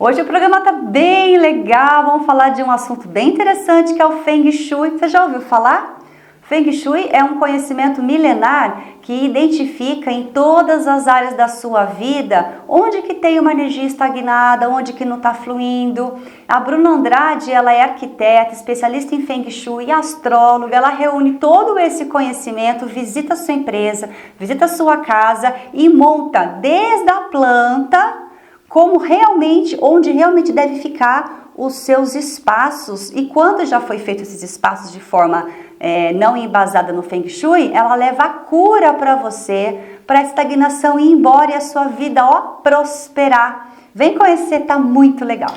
Hoje o programa tá bem legal, vamos falar de um assunto bem interessante que é o Feng Shui. Você já ouviu falar? Feng Shui é um conhecimento milenar que identifica em todas as áreas da sua vida onde que tem uma energia estagnada, onde que não está fluindo. A Bruna Andrade, ela é arquiteta, especialista em Feng Shui, astróloga, ela reúne todo esse conhecimento, visita a sua empresa, visita a sua casa e monta desde a planta onde realmente deve ficar os seus espaços. E quando já foi feito esses espaços de forma não embasada no Feng Shui, ela leva a cura para você, para a estagnação ir embora e a sua vida, prosperar. Vem conhecer, tá muito legal.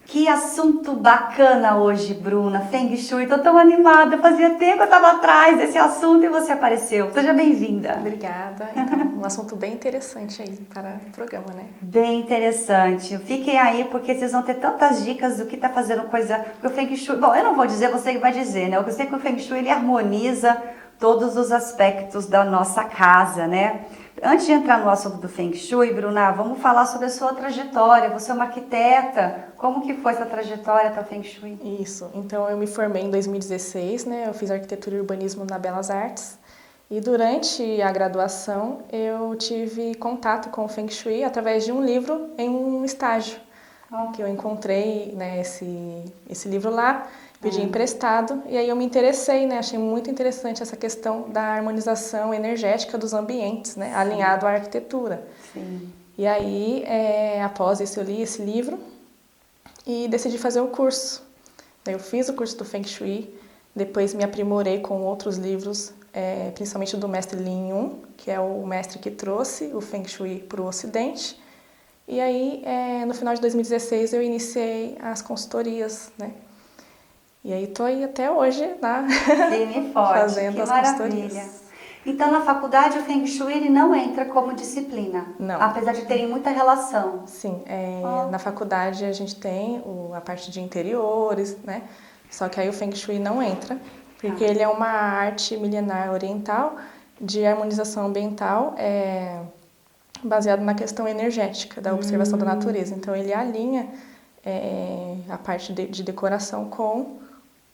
Que assunto bacana hoje, Bruna. Feng Shui, tô tão animada. Fazia tempo que eu tava atrás desse assunto e você apareceu. Seja bem-vinda. Obrigada. Então, um assunto bem interessante aí para o programa, né? Bem interessante. Fiquem aí porque vocês vão ter tantas dicas do que tá fazendo coisa. Porque o Feng Shui, bom, eu não vou dizer, você que vai dizer, né? Eu sei que o Feng Shui ele harmoniza todos os aspectos da nossa casa, né? Antes de entrar no assunto do Feng Shui, Bruna, vamos falar sobre a sua trajetória. Você é uma arquiteta. Como que foi essa trajetória até o Feng Shui? Isso. Então, eu me formei em 2016, né? Eu fiz arquitetura e urbanismo na Belas Artes. E durante a graduação, eu tive contato com o Feng Shui através de um livro em um estágio. Que eu encontrei, né, esse livro lá, pedi emprestado, e aí eu me interessei, né, achei muito interessante essa questão da harmonização energética dos ambientes, né, alinhado à arquitetura. Sim. E aí, após isso, eu li esse livro e decidi fazer o curso. Eu fiz o curso do Feng Shui, depois me aprimorei com outros livros, principalmente do mestre Lin Yun, que é o mestre que trouxe o Feng Shui para o Ocidente. E aí, no final de 2016, eu iniciei as consultorias, né? E aí, tô aí até hoje, né? Firme e forte, fazendo que as maravilha. consultorias. Então, na faculdade, o Feng Shui ele não entra como disciplina? Não. Apesar de terem muita relação? Sim, na faculdade a gente tem a parte de interiores, né? Só que aí o Feng Shui não entra, porque ele é uma arte milenar oriental de harmonização ambiental, baseado na questão energética, da observação da natureza. Então, ele alinha a parte de decoração com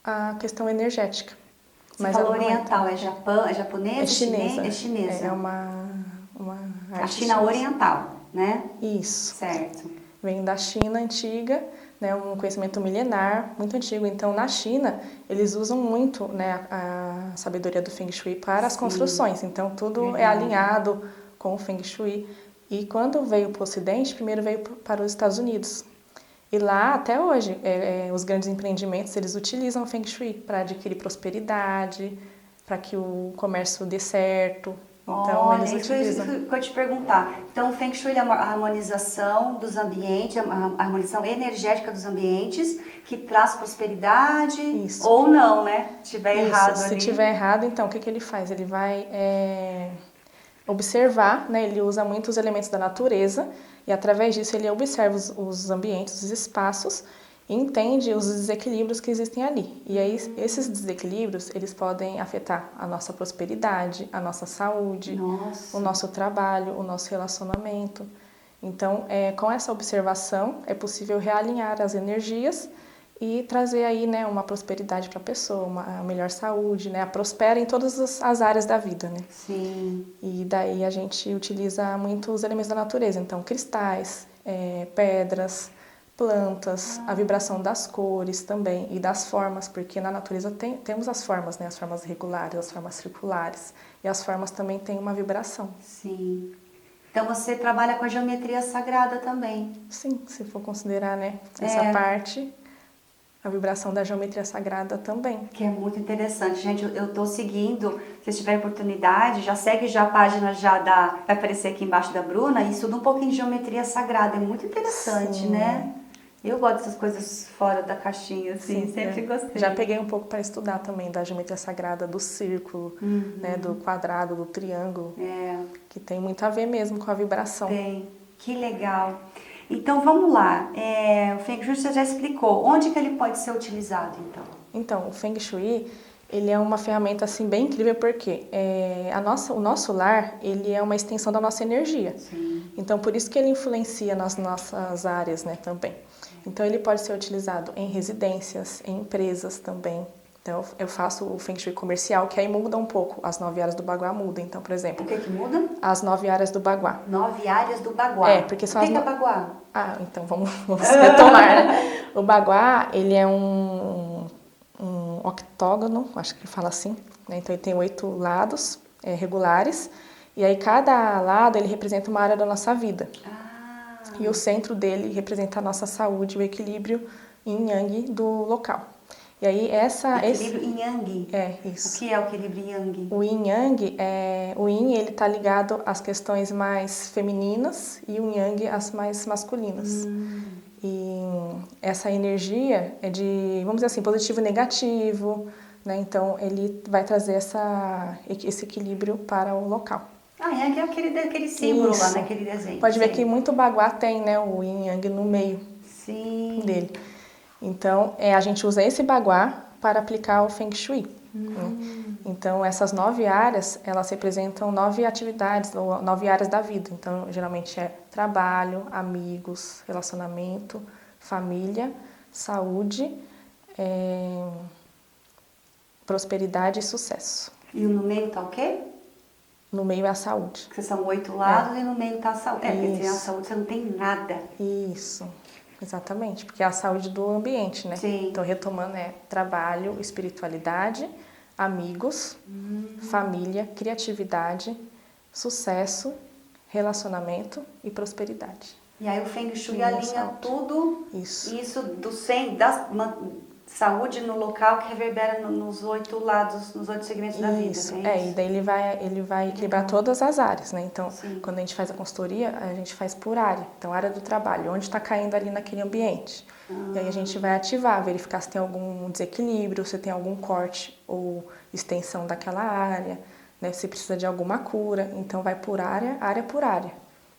a questão energética. Você falou oriental, é japonesa? É chinesa. É chinesa. É uma arte a China chinesa. oriental, né? Isso. Certo. Vem da China antiga, né, um conhecimento milenar, muito antigo. Então, na China, eles usam muito, né, a sabedoria do Feng Shui para as construções. Então, tudo é alinhado com o Feng Shui. E quando veio para o Ocidente, primeiro veio para os Estados Unidos. E lá, até hoje, os grandes empreendimentos, eles utilizam o Feng Shui para adquirir prosperidade, para que o comércio dê certo. Então, eles utilizam. Isso que eu te perguntar. Então, o Feng Shui é a harmonização dos ambientes, a harmonização energética dos ambientes, que traz prosperidade. Isso. Ou não, né? Se tiver errado Se ali. tiver errado, então, o que ele faz? Ele vai observar, né? Ele usa muito os elementos da natureza e, através disso, ele observa os ambientes, os espaços, e entende os desequilíbrios que existem ali. E aí, esses desequilíbrios, eles podem afetar a nossa prosperidade, a nossa saúde, o nosso trabalho, o nosso relacionamento. Então, com essa observação, é possível realinhar as energias e trazer aí, né, uma prosperidade para a pessoa, uma melhor saúde, né, a prospera em todas as áreas da vida, né? Sim. E daí a gente utiliza muito os elementos da natureza, então cristais, pedras, plantas, a vibração das cores também e das formas, porque na natureza temos as formas, né, as formas regulares, as formas circulares, e as formas também têm uma vibração. Sim. Então você trabalha com a geometria sagrada também. Sim, se for considerar, né, essa parte, a vibração da geometria sagrada também. Que é muito interessante. Gente, eu estou seguindo, se tiver oportunidade, já segue a página vai aparecer aqui embaixo da Bruna, e estuda um pouquinho de geometria sagrada. É muito interessante, Sim. né? Eu gosto dessas coisas fora da caixinha, assim, Sim, sempre gostei. Já peguei um pouco para estudar também da geometria sagrada, do círculo, né, do quadrado, do triângulo, que tem muito a ver mesmo com a vibração. Tem, que legal. Então vamos lá, o Feng Shui você já explicou, onde que ele pode ser utilizado então? Então, o Feng Shui, ele é uma ferramenta assim bem incrível porque o nosso lar, ele é uma extensão da nossa energia. Sim. Então, por isso que ele influencia nas nossas áreas, né, também. Então, ele pode ser utilizado em residências, em empresas também. Então, eu faço o Feng Shui comercial, que aí muda um pouco. As 9 áreas do Baguá muda. Então, por exemplo... O que muda? As 9 áreas do Baguá. 9 áreas do Baguá. Porque são o que é Baguá? Então vamos retomar, né? O Baguá, ele é um octógono, acho que fala assim, né? Então ele tem 8 lados regulares, e aí cada lado ele representa uma área da nossa vida. E o centro dele representa a nossa saúde, o equilíbrio yin yang do local. E aí equilíbrio yin yang? Isso. O que é o equilíbrio yin yang? O yin yang, o yin ele está ligado às questões mais femininas e o yang às mais masculinas. E essa energia é de, vamos dizer assim, positivo e negativo, né? Então ele vai trazer esse equilíbrio para o local. Yang é aquele símbolo Isso. lá naquele desenho. Pode ver que muito Baguá tem, né, o yin yang no meio dele. Então, a gente usa esse Baguá para aplicar o Feng Shui. Né? Então, essas 9 áreas, elas representam 9 atividades, ou 9 áreas da vida. Então, geralmente é trabalho, amigos, relacionamento, família, saúde, prosperidade e sucesso. E no meio está o quê? No meio é a saúde. Porque são 8 lados e no meio está a saúde. Porque sem a saúde você não tem nada. Isso. Exatamente, porque é a saúde do ambiente, né? Sim. Então, retomando, trabalho, espiritualidade, amigos, família, criatividade, sucesso, relacionamento e prosperidade. E aí o Feng Shui alinha tudo isso da saúde no local que reverbera nos 8 lados, nos 8 segmentos da vida. Isso, e daí ele vai equilibrar todas as áreas, né? Então, Sim. Quando a gente faz a consultoria, a gente faz por área. Então, área do trabalho, onde está caindo ali naquele ambiente. E aí a gente vai ativar, verificar se tem algum desequilíbrio, se tem algum corte ou extensão daquela área, né? Se precisa de alguma cura. Então, vai por área por área.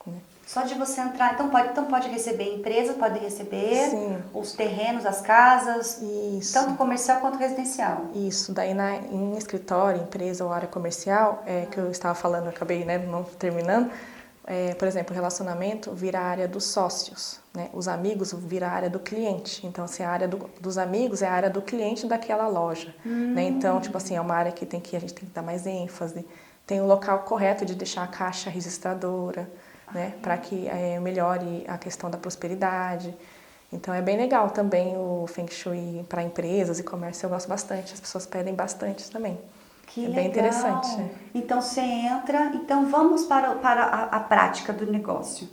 Né? Só de você entrar, então pode receber empresa, pode receber Sim. os terrenos, as casas, Isso. tanto comercial quanto residencial. Isso, daí em escritório, empresa ou área comercial, que eu estava falando, eu acabei não terminando, por exemplo, o relacionamento vira a área dos sócios, né? Os amigos vira a área do cliente, então assim, a área dos amigos é a área do cliente daquela loja, né? Então, tipo assim, é uma área que a gente tem que dar mais ênfase, tem o local correto de deixar a caixa registradora, né, para que melhore a questão da prosperidade. Então é bem legal também o Feng Shui para empresas e comércio, eu gosto bastante, as pessoas pedem bastante também. Que é legal. Bem interessante. Né? Então você entra, então vamos para a prática do negócio.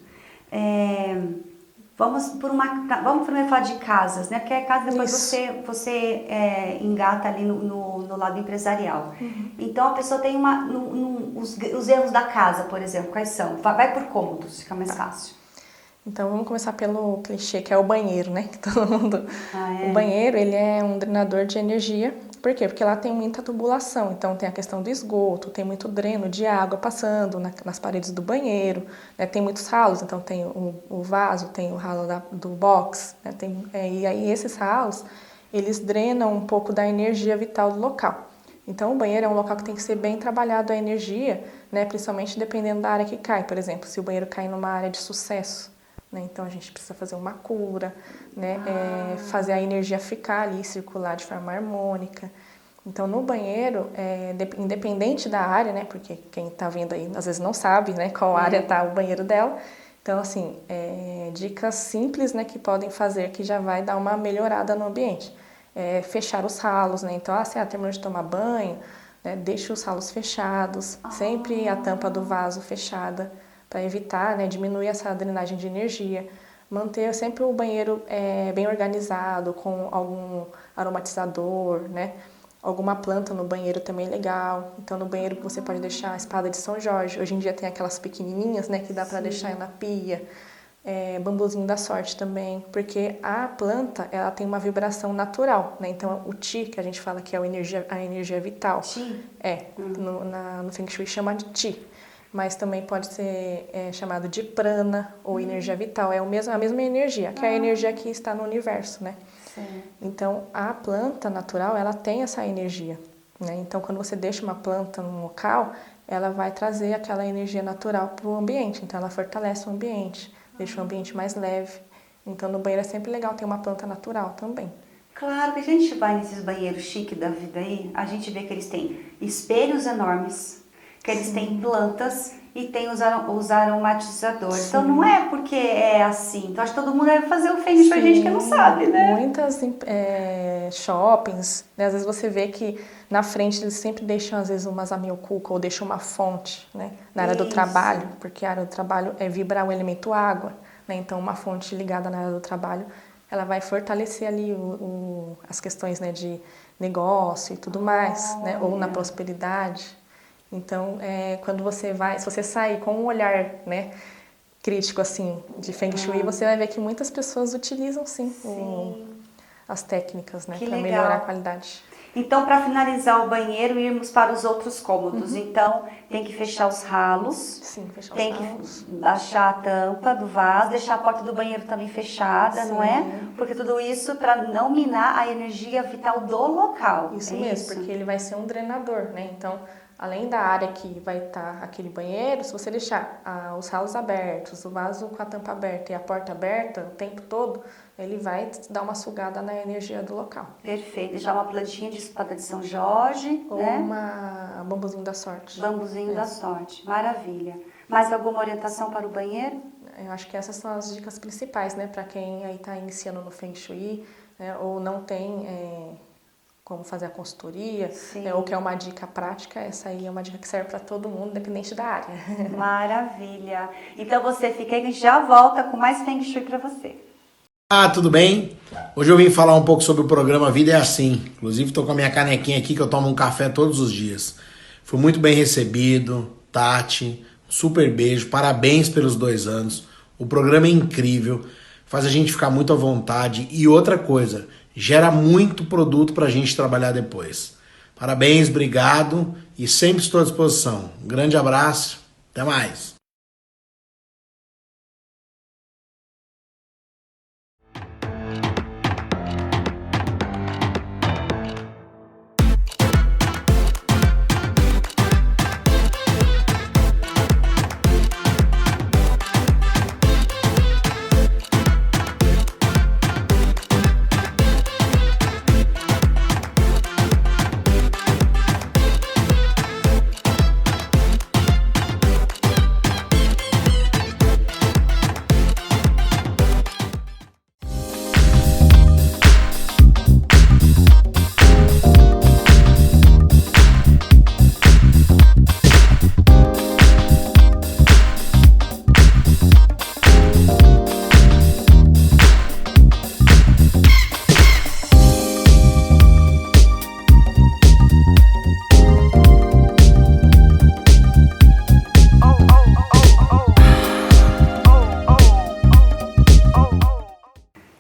Vamos primeiro falar de casas, né? Porque a casa depois você engata ali no lado empresarial. Então a pessoa tem os erros da casa, por exemplo, quais são? Vai por cômodos, fica mais fácil. Então vamos começar pelo clichê, que é o banheiro, né? Que todo mundo... O banheiro, ele é um drenador de energia. Por quê? Porque lá tem muita tubulação, então tem a questão do esgoto, tem muito dreno de água passando nas paredes do banheiro, né? Tem muitos ralos, então tem o vaso, tem o ralo do box, né? E aí esses ralos, eles drenam um pouco da energia vital do local. Então o banheiro é um local que tem que ser bem trabalhado a energia, né? Principalmente dependendo da área que cai. Por exemplo, se o banheiro cai numa área de sucesso, né? Então a gente precisa fazer uma cura, né? Fazer a energia ficar ali, circular de forma harmônica. Então no banheiro, independente da área, né? Porque quem está vendo aí às vezes não sabe, né? Qual área está o banheiro dela. Então assim, dicas simples, né? Que podem fazer que já vai dar uma melhorada no ambiente. Fechar os ralos, né? Então se terminou de tomar banho, né? Deixa os ralos fechados, sempre a tampa do vaso fechada, para evitar, né, diminuir essa drenagem de energia, manter sempre o banheiro bem organizado, com algum aromatizador, né, alguma planta no banheiro também é legal. Então no banheiro você pode deixar a espada de São Jorge, hoje em dia tem aquelas pequenininhas, né, que dá para deixar na pia, bambuzinho da sorte também, porque a planta ela tem uma vibração natural, né, então o Qi, que a gente fala que é a energia vital, Qi? no Feng Shui chama de Qi. mas também pode ser chamado de prana ou energia vital. É a mesma energia, que é a energia que está no universo, né? Sim. Então, a planta natural, ela tem essa energia, né? Então, quando você deixa uma planta num local, ela vai trazer aquela energia natural para o ambiente. Então, ela fortalece o ambiente, deixa o ambiente mais leve. Então, no banheiro é sempre legal ter uma planta natural também. Claro que a gente vai nesses banheiros chiques da vida aí, a gente vê que eles têm espelhos enormes, que eles têm plantas e tem os aromatizadores. Então não é porque é assim. Então acho que todo mundo deve fazer o feng shui, gente que não sabe, né? Muitas shoppings, né? Às vezes você vê que na frente eles sempre deixam às vezes umas amiocuca ou deixam uma fonte, né? Na área do trabalho, porque a área do trabalho é vibrar o elemento água, né? Então uma fonte ligada na área do trabalho, ela vai fortalecer ali as questões, né, de negócio e tudo mais, né? Ou na prosperidade. Então, quando você se você sair com um olhar, né, crítico assim de Feng Shui, você vai ver que muitas pessoas utilizam sim. As técnicas, né, para melhorar a qualidade. Então, para finalizar o banheiro, irmos para os outros cômodos. Então, tem que fechar os ralos. Sim, fechar tem os ralos. Que achar a tampa do vaso, deixar a porta do banheiro também fechada, não é? Porque tudo isso para não minar a energia vital do local. Isso mesmo, porque ele vai ser um drenador, né? Então, além da área que vai estar aquele banheiro, se você deixar os ralos abertos, o vaso com a tampa aberta e a porta aberta o tempo todo, ele vai dar uma sugada na energia do local. Perfeito. Deixar uma plantinha de espada de São Jorge, ou né? Uma bambuzinho da sorte. Bambuzinho da sorte. Maravilha. Mais alguma orientação para o banheiro? Eu acho que essas são as dicas principais, né? Para quem aí está iniciando no Feng Shui, né? Ou não tem como fazer a consultoria, ou quer uma dica prática, essa aí é uma dica que serve para todo mundo, independente da área. Maravilha. Então você fica aí que a gente já volta com mais Feng Shui para você. Tudo bem? Hoje eu vim falar um pouco sobre o programa Vida é Assim. Inclusive estou com a minha canequinha aqui que eu tomo um café todos os dias. Fui muito bem recebido, Tati, um super beijo, parabéns pelos 2 anos. O programa é incrível, faz a gente ficar muito à vontade e outra coisa, gera muito produto para a gente trabalhar depois. Parabéns, obrigado e sempre estou à disposição. Um grande abraço, até mais.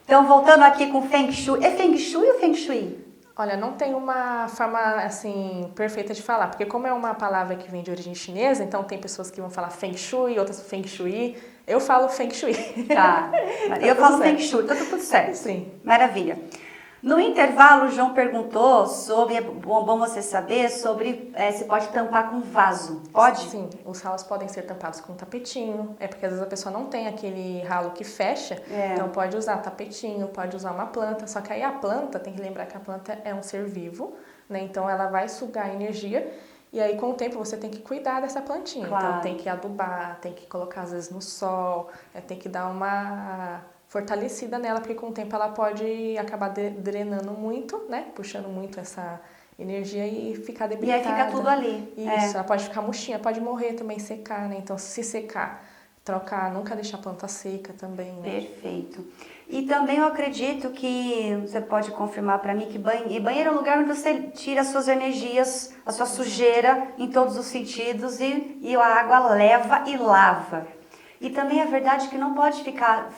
Então, voltando aqui com Feng Shui. É Feng Shui ou Feng Shui? Olha, não tem uma forma, assim, perfeita de falar, porque como é uma palavra que vem de origem chinesa, então tem pessoas que vão falar Feng Shui, outras Feng Shui. Eu falo Feng Shui. Tá. Eu falo Feng Shui, tá tudo certo. Sim. Maravilha. No intervalo, o João perguntou sobre, é bom você saber, sobre se pode tampar com vaso. Pode? Sim, os ralos podem ser tampados com tapetinho, porque às vezes a pessoa não tem aquele ralo que fecha, então pode usar tapetinho, pode usar uma planta, só que aí a planta, tem que lembrar que a planta é um ser vivo, né? Então ela vai sugar a energia e aí com o tempo você tem que cuidar dessa plantinha. Claro. Então tem que adubar, tem que colocar às vezes no sol, tem que dar uma fortalecida nela, porque com o tempo ela pode acabar drenando muito, né? Puxando muito essa energia e ficar debilitada. E aí fica tudo ali. Isso, ela pode ficar murchinha, pode morrer também, secar, né? Então, se secar, trocar, nunca deixar a planta seca também, né? Perfeito. E também eu acredito que, você pode confirmar para mim, que banheiro é um lugar onde você tira as suas energias, a sua sujeira em todos os sentidos e a água leva e lava. E também é verdade que não pode ficar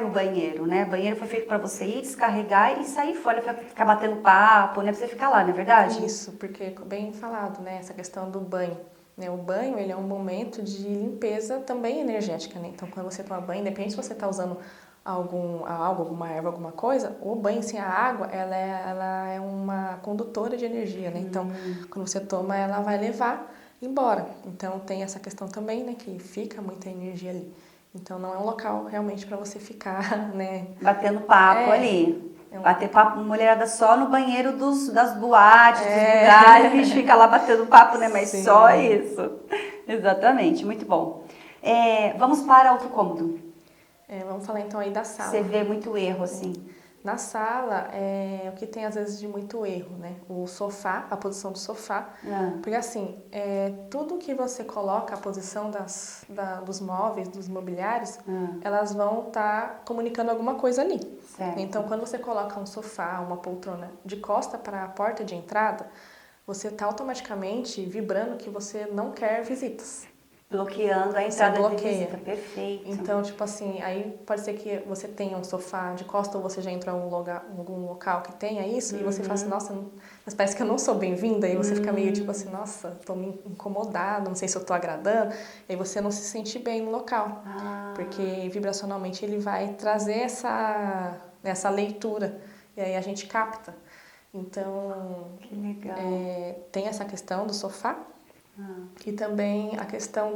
no banheiro, né? O banheiro foi feito para você ir, descarregar e sair fora, para ficar batendo papo, né? Pra você ficar lá, não é verdade? Isso, porque bem falado, né? Essa questão do banho. né? O banho, ele é um momento de limpeza também energética, né? Então, quando você toma banho, independente se você está usando alguma erva, alguma coisa, o banho, assim, a água, ela é uma condutora de energia, né? Então, quando você toma, ela vai levar embora. Então, tem essa questão também, né? Que fica muita energia ali. Então, não é um local realmente para você ficar, né? Batendo papo ali. Bater papo, mulherada só no banheiro das boates, dos lugares, a gente fica lá batendo papo, né? Mas Sim. só isso. Exatamente, muito bom. Vamos para outro cômodo. Vamos falar então aí da sala. Você vê muito erro, assim. Na sala, o que tem às vezes de muito erro, né? O sofá, a posição do sofá. Porque assim, tudo que você coloca, a posição dos móveis, dos mobiliários, elas vão estar comunicando alguma coisa ali. Certo. Então, quando você coloca um sofá, uma poltrona de costa para a porta de entrada, você está automaticamente vibrando que você não quer visitas. Bloqueando a entrada de visita, perfeito. Então, tipo assim, aí pode ser que você tenha um sofá de costa ou você já entrou em algum local que tenha isso e você fala assim, nossa, mas parece que eu não sou bem-vinda. E você fica meio tipo assim, nossa, tô me incomodado, não sei se eu tô agradando. E aí você não se sente bem no local. Porque vibracionalmente ele vai trazer essa leitura. E aí a gente capta. Então, que legal. Tem essa questão do sofá. E também a questão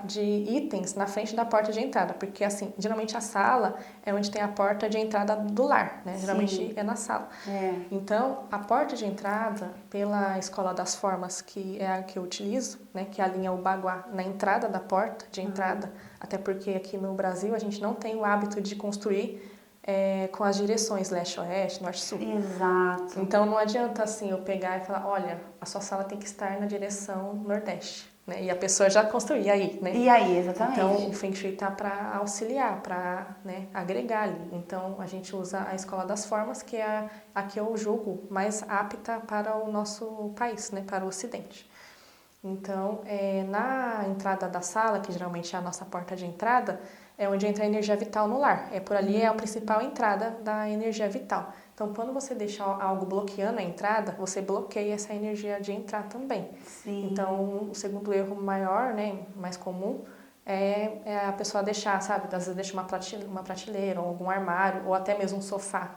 de itens na frente da porta de entrada, porque assim, geralmente a sala é onde tem a porta de entrada do lar, né? Geralmente é na sala. Então, a porta de entrada, pela Escola das Formas, que é a que eu utilizo, né? Que alinha o baguá na entrada da porta de entrada, até porque aqui no Brasil a gente não tem o hábito de construir com as direções leste-oeste, norte-sul. Exato. Então não adianta assim eu pegar e falar, olha, a sua sala tem que estar na direção nordeste, né? E a pessoa já construir aí, né? E aí, exatamente. Então o Feng Shui tá para auxiliar, para, né, agregar ali. Então a gente usa a Escola das Formas, que é a que eu julgo mais apta para o nosso país, né, para o Ocidente. Então, na entrada da sala, que geralmente é a nossa porta de entrada, é onde entra a energia vital no lar. Por ali é a principal entrada da energia vital. Então, quando você deixa algo bloqueando a entrada, você bloqueia essa energia de entrar também. Sim. Então, o segundo erro maior, né, mais comum, é a pessoa deixar, sabe? Às vezes deixa uma prateleira, ou algum armário, ou até mesmo um sofá.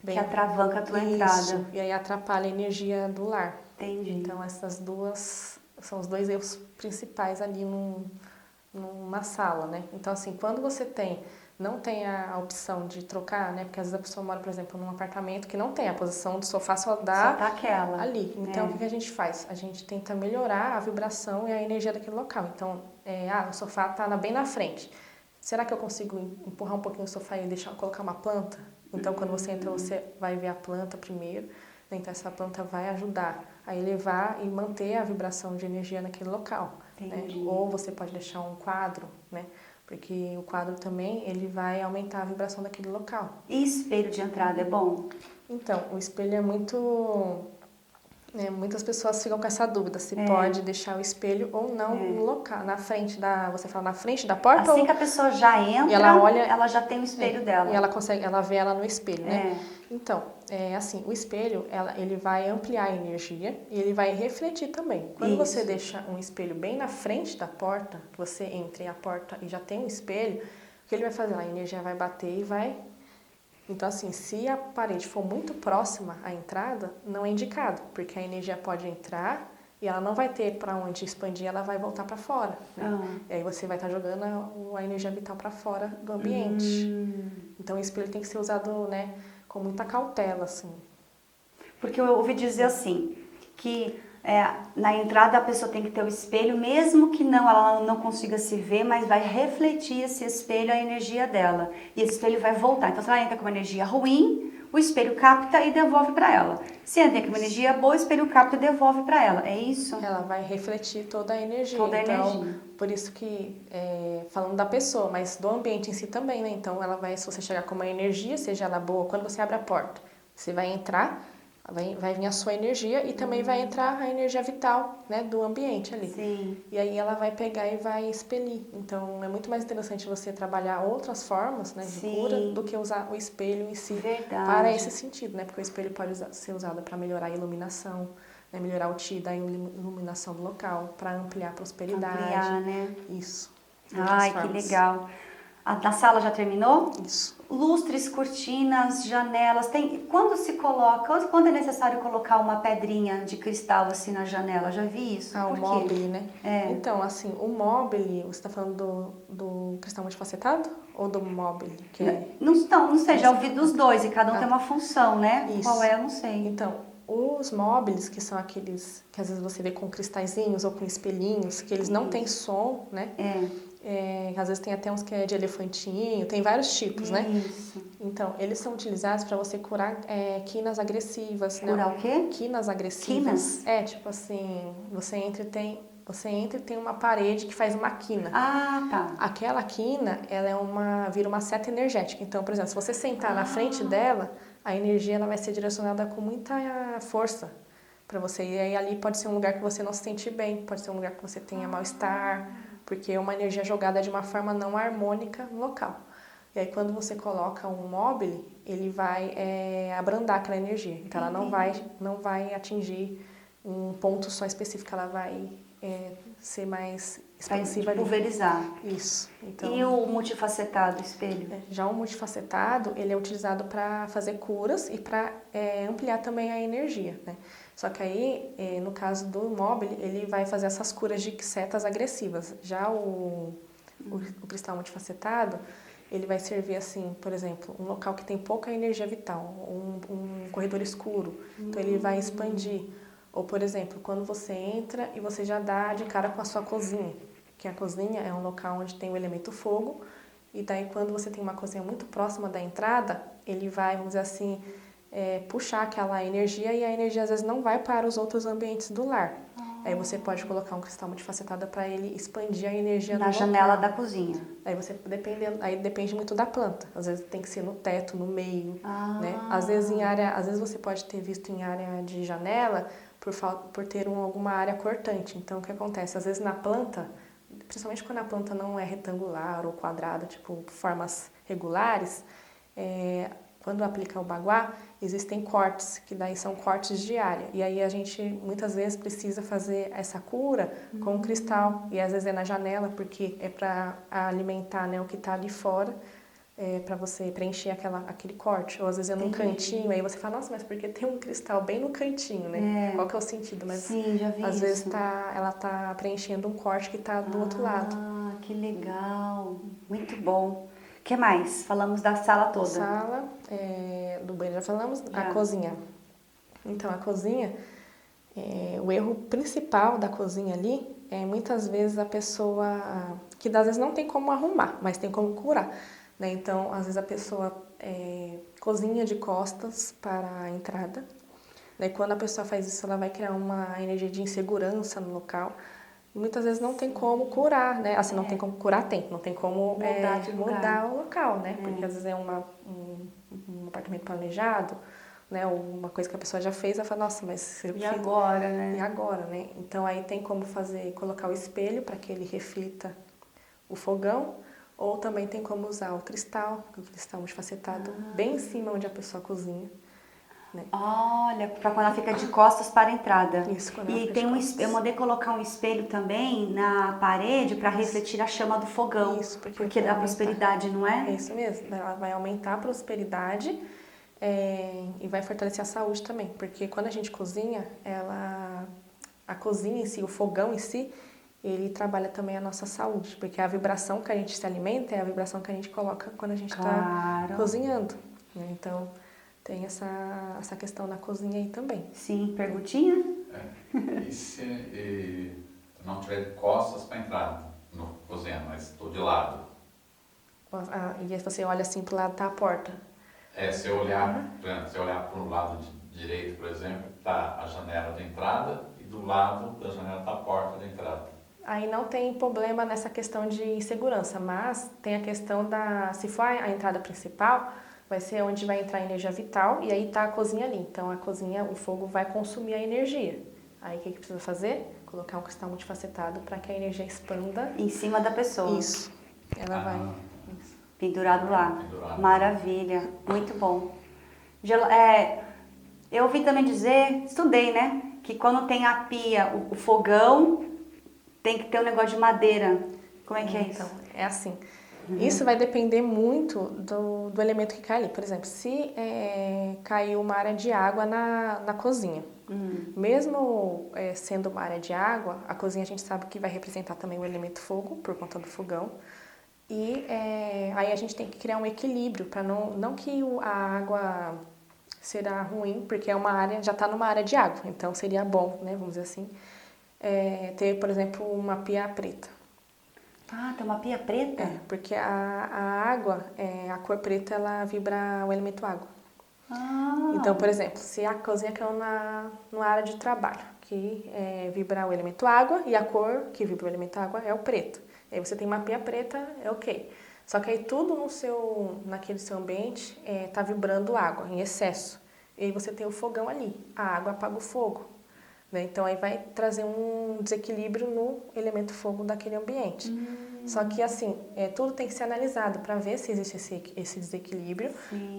Que atravanca a tua entrada. E aí atrapalha a energia do lar. Entendi. Então, essas duas são os dois erros principais ali numa sala, né? Então, assim, quando você não tem a opção de trocar, né? Porque às vezes a pessoa mora, por exemplo, num apartamento que não tem a posição do sofá, só dá tá aquela ali. Então, o que a gente faz? A gente tenta melhorar a vibração e a energia daquele local. Então, o sofá tá bem na frente. Será que eu consigo empurrar um pouquinho o sofá e colocar uma planta? Então, quando você entra, você vai ver a planta primeiro. Então, essa planta vai ajudar a elevar e manter a vibração de energia naquele local. Né? Ou você pode deixar um quadro, né? Porque o quadro também ele vai aumentar a vibração daquele local. E espelho de entrada é bom? Então, o espelho é muito... muitas pessoas ficam com essa dúvida se pode deixar o espelho ou não no local, na frente você fala na frente da porta? Assim que a pessoa já entra, ela já tem o espelho dela. E ela vê ela no espelho, né? Então, assim, o espelho, ele vai ampliar a energia e ele vai refletir também. Quando você deixa um espelho bem na frente da porta, que você entre a porta e já tem um espelho, o que ele vai fazer? A energia vai bater e vai... Então, assim, se a parede for muito próxima à entrada, não é indicado, porque a energia pode entrar e ela não vai ter para onde expandir, ela vai voltar para fora. Né? E aí você vai estar jogando a energia vital para fora do ambiente. Então, o espelho tem que ser usado, né, com muita cautela, assim. Porque eu ouvi dizer assim, que na entrada a pessoa tem que ter o espelho, mesmo que ela não consiga se ver, mas vai refletir esse espelho a energia dela. E esse espelho vai voltar. Então, se ela entra com uma energia ruim, o espelho capta e devolve para ela. Se entra com uma energia boa, o espelho capta e devolve para ela. É isso? Ela vai refletir toda a energia. Toda a então, energia. Por isso que, falando da pessoa, mas do ambiente em si também, né? Então, se você chegar com uma energia, seja ela boa, quando você abre a porta, você vai entrar... Vai vir a sua energia e também vai entrar a energia vital, né, do ambiente ali. Sim. E aí ela vai pegar e vai expelir. Então, é muito mais interessante você trabalhar outras formas, né, de cura do que usar o espelho em si. Verdade. Para esse sentido, né? Porque o espelho pode ser usado para melhorar a iluminação, né, melhorar o TI da iluminação do local, para ampliar a prosperidade. Ampliar, né? Isso. Ai, que legal. A sala já terminou? Isso. Lustres, cortinas, janelas. Quando se coloca, quando é necessário colocar uma pedrinha de cristal assim na janela? Já vi isso. O Por quê? mobile, né? É. Então, assim, o mobile, você está falando do cristal multifacetado ou do mobile? Que Não sei, já ouvi dos dois e cada um tem uma função, né? Isso. Qual é, eu não sei. Então, os móveis, que são aqueles que às vezes você vê com cristalzinhos ou com espelhinhos, que eles não têm som, né? Às vezes tem até uns que é de elefantinho, tem vários tipos, né? Isso. Então, eles são utilizados para você curar quinas agressivas. Curar né? o quê? Quinas agressivas. Quinas? Tipo assim, você entra e tem uma parede que faz uma quina. Ah, tá. Aquela quina, vira uma seta energética. Então, por exemplo, se você sentar na frente dela, a energia ela vai ser direcionada com muita força para você. E aí ali pode ser um lugar que você não se sente bem, pode ser um lugar que você tenha mal-estar, porque é uma energia jogada de uma forma não harmônica no local. E aí quando você coloca um mobile, ele vai abrandar aquela energia. Então ela não vai atingir um ponto só específico, ela vai ser mais expansiva. Pulverizar. Isso. Então, E o multifacetado, espelho? Já o multifacetado, ele é utilizado para fazer curas e para ampliar também a energia, né? Só que aí, no caso do mobile, ele vai fazer essas curas de setas agressivas. Já o cristal multifacetado, ele vai servir assim, por exemplo, um local que tem pouca energia vital, um corredor escuro, então ele vai expandir. Ou, por exemplo, quando você entra e você já dá de cara com a sua cozinha, que a cozinha é um local onde tem o elemento fogo, e daí quando você tem uma cozinha muito próxima da entrada, ele vai, vamos dizer assim, puxar aquela energia e a energia às vezes não vai para os outros ambientes do lar. Aí você pode colocar um cristal multifacetado para ele expandir a energia na janela da cozinha. Aí depende muito da planta. Às vezes tem que ser no teto, no meio, né? Às vezes você pode ter visto em área de janela por ter alguma área cortante. Então o que acontece? Às vezes na planta, principalmente quando a planta não é retangular ou quadrada, tipo formas regulares, quando aplica o baguá, existem cortes, que daí são cortes de área. E aí a gente muitas vezes precisa fazer essa cura com um cristal. E às vezes é na janela, porque é para alimentar, né, o que está ali fora, para você preencher aquele corte. Ou às vezes é num cantinho, aí você fala, nossa, mas por que tem um cristal bem no cantinho, né? Qual que é o sentido? Mas sim, já vi às isso. vezes ela está preenchendo um corte que está do outro lado. Ah, que legal. Muito bom. O que mais? Falamos da sala toda. Sala, do banheiro já falamos. Já. A cozinha. Então, a cozinha, o erro principal da cozinha ali é muitas vezes a pessoa, que às vezes não tem como arrumar, mas tem como curar, né? Então, às vezes a pessoa cozinha de costas para a entrada. Daí, quando a pessoa faz isso, ela vai criar uma energia de insegurança no local. E muitas vezes não tem como curar, né? Assim, não tem como curar, não tem como mudar o local, né? Porque às vezes é um apartamento planejado, né? Ou uma coisa que a pessoa já fez, ela fala, nossa, mas... E agora, né? E agora, né? Então aí tem como colocar o espelho para que ele reflita o fogão, ou também tem como usar o cristal multifacetado, bem em cima onde a pessoa cozinha. Né? Olha, para quando ela fica de costas para a entrada. Isso, quando e tem eu mandei colocar um espelho também na parede para refletir a chama do fogão. Isso, porque dá prosperidade, não é? É isso mesmo, ela vai aumentar a prosperidade e vai fortalecer a saúde também, porque quando a gente cozinha, a cozinha em si, o fogão em si, ele trabalha também a nossa saúde, porque a vibração que a gente se alimenta é a vibração que a gente coloca quando a gente está cozinhando. Né? Então, tem essa questão na cozinha aí também. Sim, perguntinha? E se não tiver de costas para entrar no cozinha, mas estou de lado? E aí você olha assim para o lado da porta? Se eu olhar para o lado direito, por exemplo, está a janela de entrada e do lado da janela está a porta de entrada. Aí não tem problema nessa questão de insegurança, mas tem a questão se for a entrada principal, vai ser onde vai entrar a energia vital e aí está a cozinha ali. Então a cozinha, o fogo vai consumir a energia. Aí o que precisa fazer? Colocar um cristal multifacetado para que a energia expanda. Em cima da pessoa. Isso. Ela vai... Isso. Pendurado lá. Maravilha. Muito bom. Eu ouvi também dizer, estudei, né? que quando tem a pia, o fogão, tem que ter um negócio de madeira. Como é que é isso? Então, é assim. Isso vai depender muito do elemento que cai ali. Por exemplo, se caiu uma área de água na cozinha, mesmo sendo uma área de água, a cozinha a gente sabe que vai representar também o elemento fogo, por conta do fogão. E aí a gente tem que criar um equilíbrio para não que a água será ruim, porque já está numa área de água. Então seria bom, né, vamos dizer assim, ter, por exemplo, uma pia preta. Ah, tem uma pia preta? Porque a água, a cor preta, ela vibra o elemento água. Ah. Então, por exemplo, se a cozinha caiu numa área de trabalho, que vibra o elemento água, e a cor que vibra o elemento água é o preto. Aí você tem uma pia preta, é ok. Só que aí tudo naquele seu ambiente está vibrando água, em excesso. E aí você tem o fogão ali, a água apaga o fogo. Né? Então aí vai trazer um desequilíbrio no elemento fogo daquele ambiente. Só que assim, tudo tem que ser analisado para ver se existe esse desequilíbrio.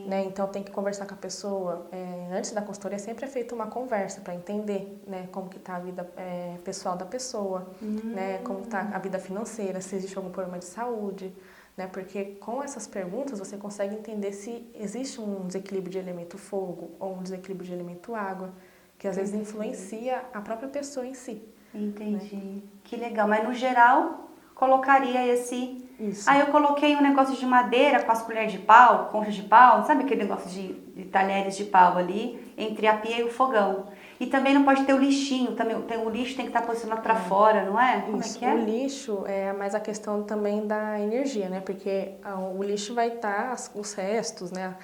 Né? Então tem que conversar com a pessoa. Antes da consultoria sempre é feita uma conversa para entender, né, como que está a vida pessoal da pessoa, né, como está a vida financeira, se existe algum problema de saúde. Né? Porque com essas perguntas você consegue entender se existe um desequilíbrio de elemento fogo ou um desequilíbrio de elemento água, que às vezes influencia a própria pessoa em si. Entendi. Né? Que legal. Mas no geral, colocaria esse... Isso. Aí eu coloquei um negócio de madeira com as colheres de pau, conchas de pau, sabe aquele negócio de talheres de pau ali, entre a pia e o fogão. E também não pode ter o lixinho, também o lixo tem que estar posicionado para fora, não é? Como Isso. é que é? O lixo é mais a questão também da energia, né? Porque o lixo vai estar os restos, né?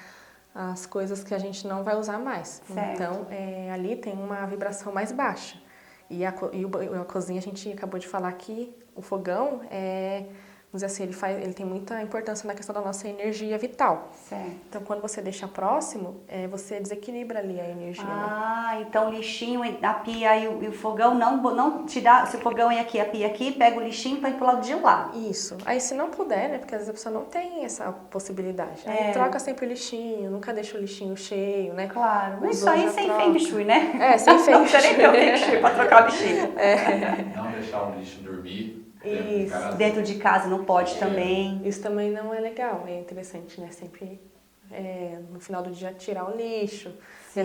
As coisas que a gente não vai usar mais. Certo. Então, ali tem uma vibração mais baixa. E a cozinha, a gente acabou de falar que o fogão, vamos dizer assim, ele tem muita importância na questão da nossa energia vital. Certo. Então, quando você deixa próximo, você desequilibra ali a energia. Né? Então o lixinho, a pia e o fogão, não tirar, se o fogão é aqui, a pia aqui, pega o lixinho e põe pro lado de lá. Isso. Aí se não puder, né, porque às vezes a pessoa não tem essa possibilidade. Aí troca sempre o lixinho, nunca deixa o lixinho cheio, né? Claro, mas isso Usou, aí já sem troca. feng shui, né? Sem feng shui. Não nem ter o feng shui pra trocar o lixinho. Não deixar o lixo dormir Isso. Dentro de casa não pode também. Isso também não é legal, é interessante, né? Sempre no final do dia tirar o lixo.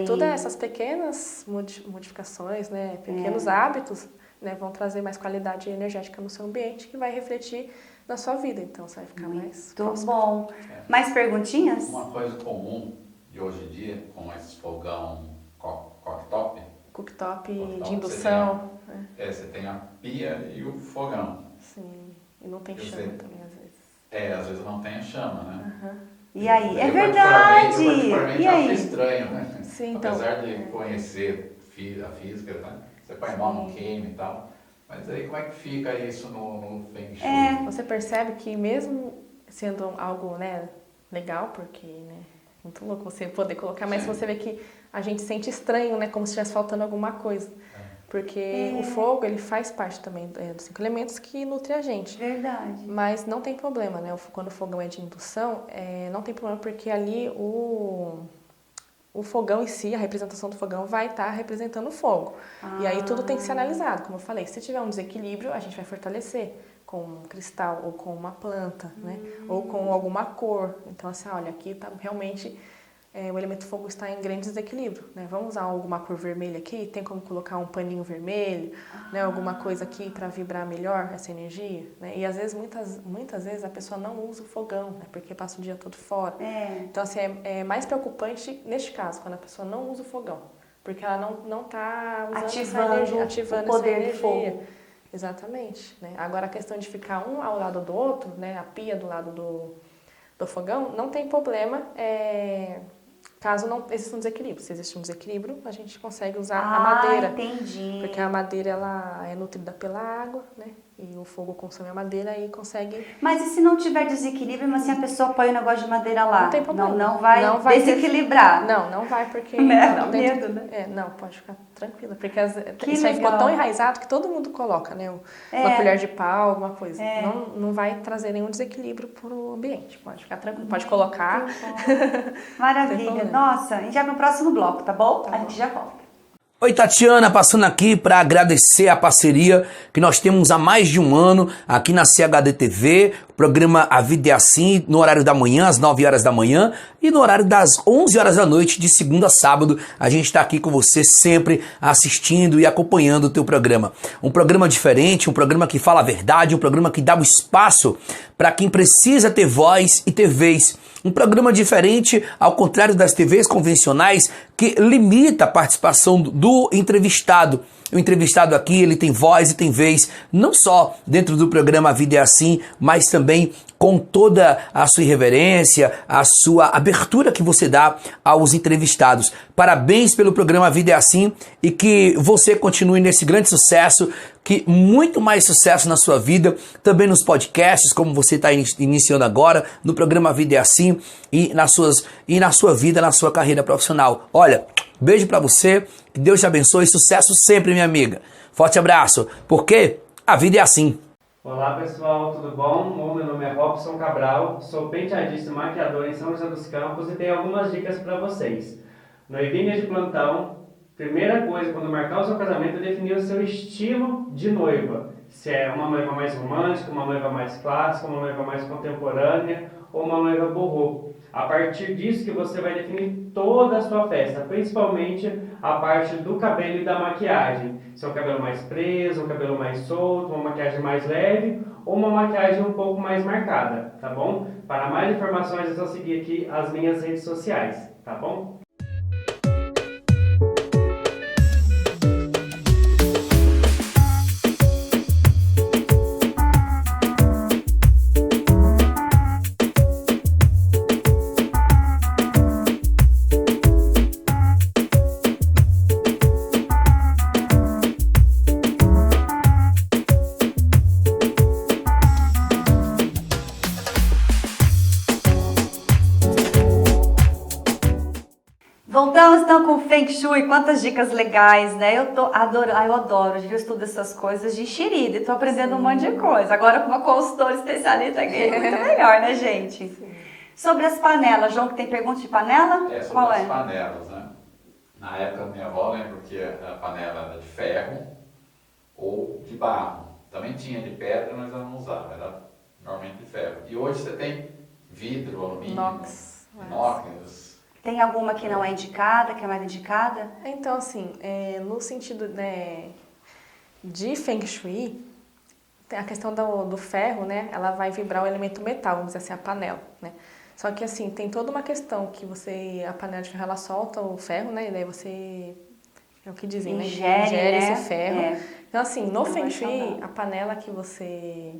Todas essas pequenas modificações, né? Pequenos hábitos, né? Vão trazer mais qualidade energética no seu ambiente, que vai refletir na sua vida. Então você vai ficar mais próximo. Bom. Mais perguntinhas? Uma coisa comum de hoje em dia, com esses fogão cooktop, Cooktop de indução. você tem a pia e o fogão. Sim, e não tem chama também às vezes. Às vezes não tem a chama, né? E aí? É Eu verdade! particularmente E aí? acho estranho, né? Sim, então, apesar de conhecer a física, né? Você põe a mão no queima e tal. Mas aí como é que fica isso no Feng Shui? Você percebe que mesmo sendo algo, né, legal, porque, né, muito louco você poder colocar, mas você vê que a gente sente estranho, né, como se estivesse faltando alguma coisa. Porque o fogo, ele faz parte também dos 5 elementos que nutrem a gente. Verdade. Mas não tem problema, né? Quando o fogão é de indução, não tem problema porque ali o fogão em si, a representação do fogão vai estar representando o fogo. E aí tudo tem que ser analisado, como eu falei. Se tiver um desequilíbrio, a gente vai fortalecer com um cristal ou com uma planta, né? Ou com alguma cor. Então, assim, olha, aqui tá realmente... o elemento fogo está em grande desequilíbrio, né? Vamos usar alguma cor vermelha aqui? Tem como colocar um paninho vermelho, né? Alguma coisa aqui para vibrar melhor essa energia, né? E às vezes, muitas vezes a pessoa não usa o fogão, né? Porque passa o dia todo fora. Então, assim, é mais preocupante neste caso, quando a pessoa não usa o fogão, porque ela não está usando essa energia, ativando o poder essa energia. do fogo. Exatamente, né? Agora, a questão de ficar um ao lado do outro, né? A pia do lado do fogão, não tem problema, caso não exista um desequilíbrio. Se existe um desequilíbrio, a gente consegue usar a madeira. Entendi. Porque a madeira, ela é nutrida pela água, né? E o fogo consome a madeira e consegue... Mas e se não tiver desequilíbrio, mas se a pessoa põe o negócio de madeira lá? Não tem problema. Não vai desequilibrar. Não vai porque... Dá medo, né? Não, pode ficar tranquila. Porque isso aí legal. ficou tão enraizado que todo mundo coloca, né? Uma colher de pau, alguma coisa. Não vai trazer nenhum desequilíbrio para o ambiente. Pode ficar tranquilo, pode colocar. Maravilha. Nossa, a gente vai pro próximo bloco, tá bom? A gente já volta. Oi, Tatiana, passando aqui para agradecer a parceria que nós temos há mais de um ano aqui na CHD TV, o programa A Vida é Assim, no horário da manhã, às 9 horas da manhã, e no horário das 11 horas da noite, de segunda a sábado. A gente está aqui com você sempre assistindo e acompanhando o teu programa. Um programa diferente, um programa que fala a verdade, um programa que dá o espaço para quem precisa ter voz e ter vez. Um programa diferente, ao contrário das TVs convencionais, que limita a participação do entrevistado. O entrevistado aqui, ele tem voz e tem vez, não só dentro do programa A Vida é Assim, mas também com toda a sua irreverência, a sua abertura que você dá aos entrevistados. Parabéns pelo programa A Vida é Assim e que você continue nesse grande sucesso, que muito mais sucesso na sua vida, também nos podcasts, como você está iniciando agora, no programa A Vida é Assim e na sua vida, na sua carreira profissional. Olha, beijo pra você, que Deus te abençoe, sucesso sempre, minha amiga. Forte abraço, porque a vida é assim. Olá pessoal, tudo bom? Meu nome é Robson Cabral, sou penteadista e maquiador em São José dos Campos e tenho algumas dicas para vocês. Noivinha de plantão, primeira coisa, quando marcar o seu casamento, é definir o seu estilo de noiva. Se é uma noiva mais romântica, uma noiva mais clássica, uma noiva mais contemporânea ou uma noiva boho. A partir disso que você vai definir toda a sua festa, principalmente a parte do cabelo e da maquiagem. Se é um cabelo mais preso, um cabelo mais solto, uma maquiagem mais leve ou uma maquiagem um pouco mais marcada, tá bom? Para mais informações é só seguir aqui as minhas redes sociais, tá bom? Voltamos então com o Feng Shui, quantas dicas legais, né? Eu adoro, eu estudo essas coisas de enxerida e tô aprendendo um monte de coisa. Agora com uma consultora especialista aqui, é muito melhor, né, gente? Sim. Sobre as panelas, João, que tem pergunta de panela? Sobre Qual as é? panelas, né? Na época da minha avó, lembro que a panela era de ferro ou de barro. Também tinha de pedra, mas ela não usava, era normalmente de ferro. E hoje você tem vidro, alumínio, inox. Tem alguma que não é indicada, que é mais indicada? Então, assim, no sentido, né, de Feng Shui, tem a questão do ferro, né? Ela vai vibrar o elemento metal, vamos dizer assim, a panela, né? Só que, assim, tem toda uma questão que a panela de ferro, ela solta o ferro, né? E daí você, é o que dizem, né? Ingere, né? Esse ferro. É. Então, assim, no Feng Shui, a panela que você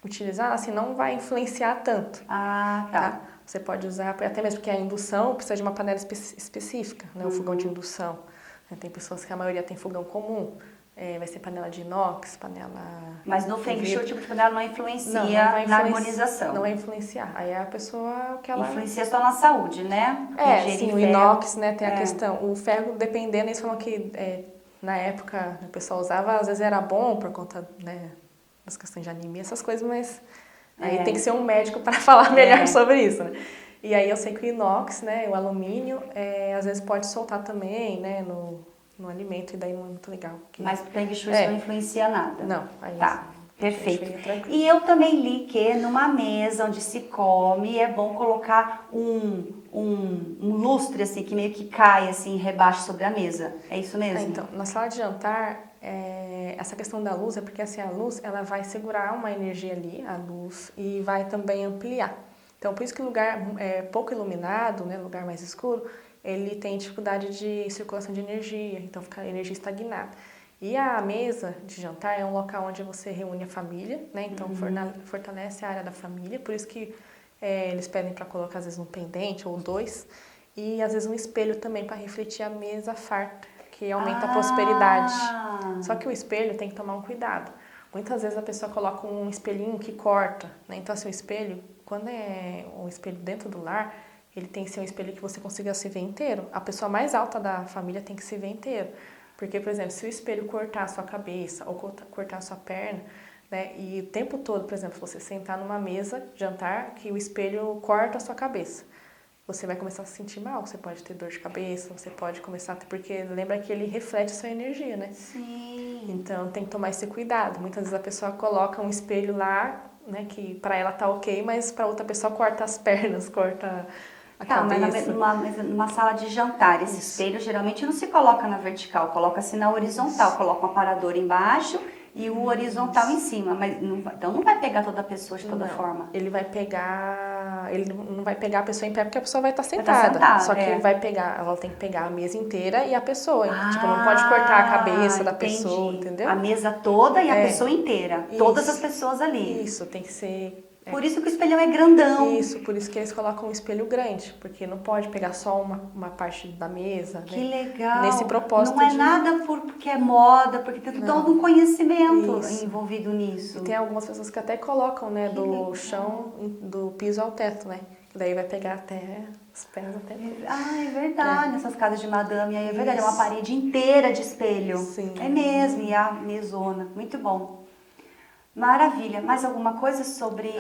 utilizar, assim, não vai influenciar tanto. Ah, tá. Você pode usar, até mesmo porque a indução precisa de uma panela específica, né? O fogão de indução. Tem pessoas que a maioria tem fogão comum, vai ser panela de inox, panela... Mas no Feng Shui, o tipo de panela não influencia na harmonização. Não vai influenciar. Aí a pessoa, o que ela... Influencia só na saúde, né? Sim, o inox, né, tem a questão. O ferro, dependendo, eles falam que na época o pessoal usava, às vezes era bom por conta, né, das questões de anemia, essas coisas, mas... Aí tem que ser um médico para falar melhor sobre isso, né? E aí eu sei que o inox, né, o alumínio, às vezes pode soltar também, né, no alimento, e daí não é muito legal. Mas o Feng Shui não influencia nada? Não. Aí tá, perfeito. E eu também li que numa mesa onde se come, é bom colocar um lustre, assim, que meio que cai, assim, rebaixo sobre a mesa. É isso mesmo? Então, na sala de jantar... essa questão da luz é porque assim, a luz ela vai segurar uma energia ali, a luz, e vai também ampliar. Então, por isso que lugar pouco iluminado, né, lugar mais escuro, ele tem dificuldade de circulação de energia, então fica a energia estagnada. E a mesa de jantar é um local onde você reúne a família, né, então fortalece a área da família, por isso que eles pedem para colocar às vezes um pendente ou dois, e às vezes um espelho também para refletir a mesa farta, que aumenta a prosperidade. Só que o espelho tem que tomar um cuidado. Muitas vezes a pessoa coloca um espelhinho que corta, né? Então, assim, o espelho, quando é um espelho dentro do lar, ele tem que ser um espelho que você consiga se ver inteiro. A pessoa mais alta da família tem que se ver inteiro. Porque, por exemplo, se o espelho cortar a sua cabeça ou cortar a sua perna, né? E o tempo todo, por exemplo, você sentar numa mesa, jantar, que o espelho corta a sua cabeça. você vai começar a se sentir mal, você pode ter dor de cabeça, você pode começar a ter, porque lembra que ele reflete a sua energia, né? Sim. Então tem que tomar esse cuidado. Muitas vezes a pessoa coloca um espelho lá, né, que para ela tá ok, mas para outra pessoa corta as pernas, corta a cabeça. Mas numa sala de jantar, esse espelho geralmente não se coloca na vertical, coloca-se na horizontal, coloca um aparador embaixo e o horizontal em cima, mas então não vai pegar toda a pessoa de toda forma. Ele não vai pegar a pessoa em pé porque a pessoa vai estar Vai estar sentada. sentada, Só que ela tem que pegar a mesa inteira e a pessoa. Tipo, não pode cortar a cabeça da entendi. pessoa, entendeu? A mesa toda e a pessoa inteira, todas Isso. as pessoas ali. Isso, tem que ser... Por isso que o espelhão é grandão. Isso, por isso que eles colocam um espelho grande, porque não pode pegar só uma parte da mesa. Que né? legal. Nesse propósito Não é nada porque é moda, porque tem todo um conhecimento Isso. envolvido nisso. E tem algumas pessoas que até colocam, né, do chão, do piso ao teto, né? Que daí vai pegar até os pés até. Ah, é verdade. Nessas casas de madame aí é verdade. É uma Isso. parede inteira de espelho. Sim. É mesmo, e a mesona. Muito bom. Maravilha. Mais alguma coisa sobre...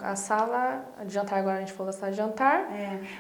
A sala de jantar, agora a gente falou da sala de jantar.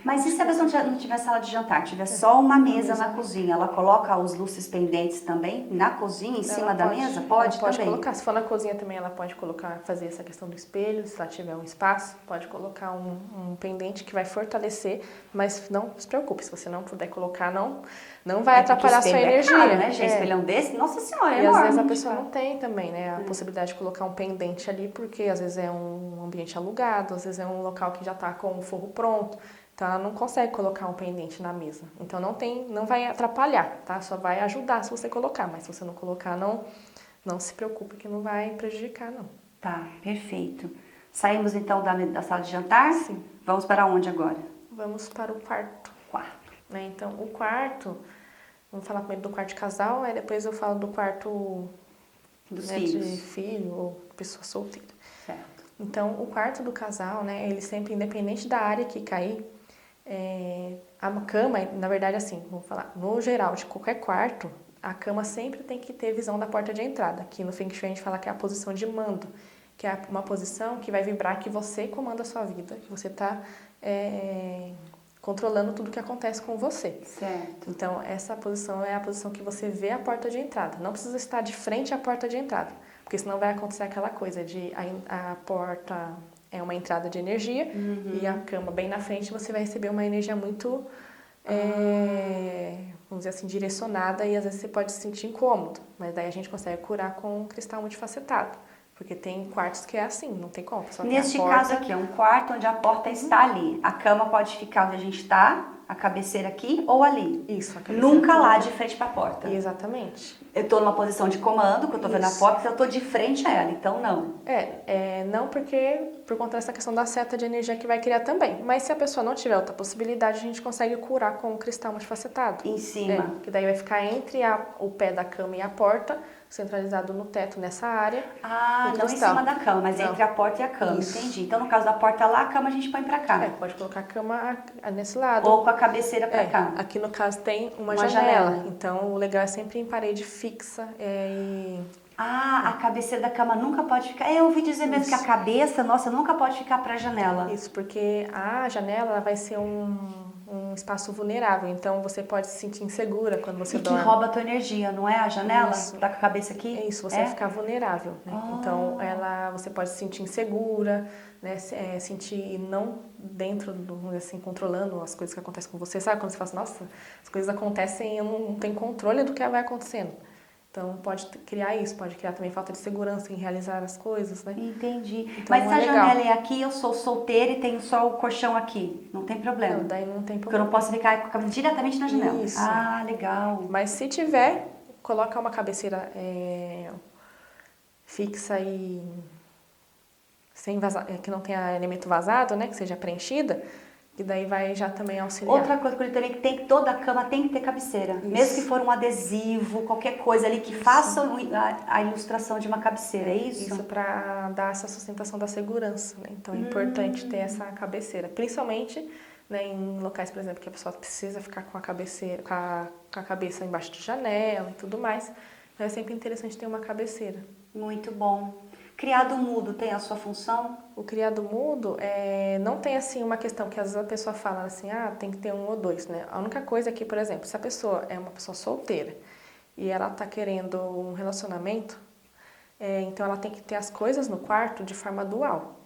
Mas e se a pessoa não tiver sala de jantar, tiver só uma mesa na cozinha, ela coloca os luzes pendentes também na cozinha, em cima da mesa? Pode também? Colocar. Se for na cozinha também, ela pode colocar, fazer essa questão do espelho, se ela tiver um espaço, pode colocar um pendente que vai fortalecer, mas não se preocupe, se você não puder colocar, não vai atrapalhar a sua energia. Caro, né? Já espelhão desse, nossa senhora, é E enorme. às vezes a pessoa não tem também, né, a possibilidade de colocar um pendente ali, porque às vezes é um ambiente alugado, às vezes é um local que já está com o forro pronto, então ela não consegue colocar um pendente na mesa. Então não vai atrapalhar, tá? Só vai ajudar se você colocar, mas se você não colocar, não se preocupe que não vai prejudicar, não. Tá, perfeito. Saímos então da sala de jantar? Sim. Vamos para onde agora? Vamos para o quarto. Quarto. Né? Então, o quarto, vamos falar primeiro do quarto de casal, aí depois eu falo do quarto Dos de filhos. filho ou pessoa solteira. Certo. Então, o quarto do casal, né, ele sempre, independente da área que cair, a cama, na verdade, assim, vamos falar, no geral, de qualquer quarto, a cama sempre tem que ter visão da porta de entrada. Aqui no Feng Shui a gente fala que é a posição de mando, que é uma posição que vai vibrar que você comanda a sua vida, que você está controlando tudo que acontece com você. Certo. Então, essa posição é a posição que você vê a porta de entrada. Não precisa estar de frente à porta de entrada, porque senão vai acontecer aquela coisa de a porta é uma entrada de energia e a cama bem na frente você vai receber uma energia muito, vamos dizer assim, direcionada e às vezes você pode se sentir incômodo. Mas daí a gente consegue curar com um cristal multifacetado. Porque tem quartos que é assim, não tem como. Só Neste caso aqui, é um quarto onde a porta está ali. A cama pode ficar onde a gente está, a cabeceira aqui ou ali. Isso, a cabeceira Nunca aqui. lá de frente para a porta. Exatamente. Eu estou numa posição de comando, que eu estou vendo a Isso. porta, eu estou de frente a ela, então não. Não porque por conta dessa questão da seta de energia que vai criar também. Mas se a pessoa não tiver outra possibilidade, a gente consegue curar com o cristal multifacetado. Em cima. Que daí vai ficar entre o pé da cama e a porta, centralizado no teto nessa área. Ah, o não em cristal. cima da cama, mas Não. entre a porta e a cama, Isso. entendi. Então no caso da porta lá, a cama a gente põe pra cá. Pode colocar a cama nesse lado. Ou com a cabeceira pra cá. Aqui no caso tem uma Uma janela. janela. Então o legal é sempre em parede fixa. Ah, a cabeceira da cama nunca pode ficar. Eu ouvi dizer mesmo que a cabeça, nossa, nunca pode ficar pra janela. Isso, porque a janela ela vai ser um espaço vulnerável. Então você pode se sentir insegura quando você E que dorme. rouba a tua energia, não é a janela? Isso. Tá com a cabeça aqui? É isso, você vai ficar vulnerável. Né? Então você pode se sentir insegura, né? Sentir não dentro do, assim, controlando as coisas que acontecem com você. Sabe quando você fala assim, nossa, as coisas acontecem e eu não tenho controle do que vai acontecendo. Então pode criar isso, pode criar também falta de segurança em realizar as coisas, né? Entendi. Então, Mas se a legal. janela é aqui, eu sou solteira e tenho só o colchão aqui. Não tem problema. Não, daí não tem Porque eu problema. não posso ficar com a cabeça diretamente na janela. Isso. Ah, legal. Mas se tiver, coloca uma cabeceira fixa e sem que não tenha elemento vazado, né? Que seja preenchida, e daí vai já também auxiliar. Outra coisa que eu também que toda a cama tem que ter cabeceira. Isso. Mesmo que for um adesivo, qualquer coisa ali que faça a ilustração de uma cabeceira, é isso? Isso para dar essa sustentação da segurança, né? Então é importante ter essa cabeceira, principalmente, né, em locais, por exemplo, que a pessoa precisa ficar com a cabeceira, com a cabeça embaixo de janela e tudo mais. Então é sempre interessante ter uma cabeceira. Muito bom. Criado mudo tem a sua função? O criado mudo não tem assim uma questão que às vezes a pessoa fala assim, tem que ter um ou dois, né? A única coisa é que, por exemplo, se a pessoa é uma pessoa solteira e ela tá querendo um relacionamento, então ela tem que ter as coisas no quarto de forma dual.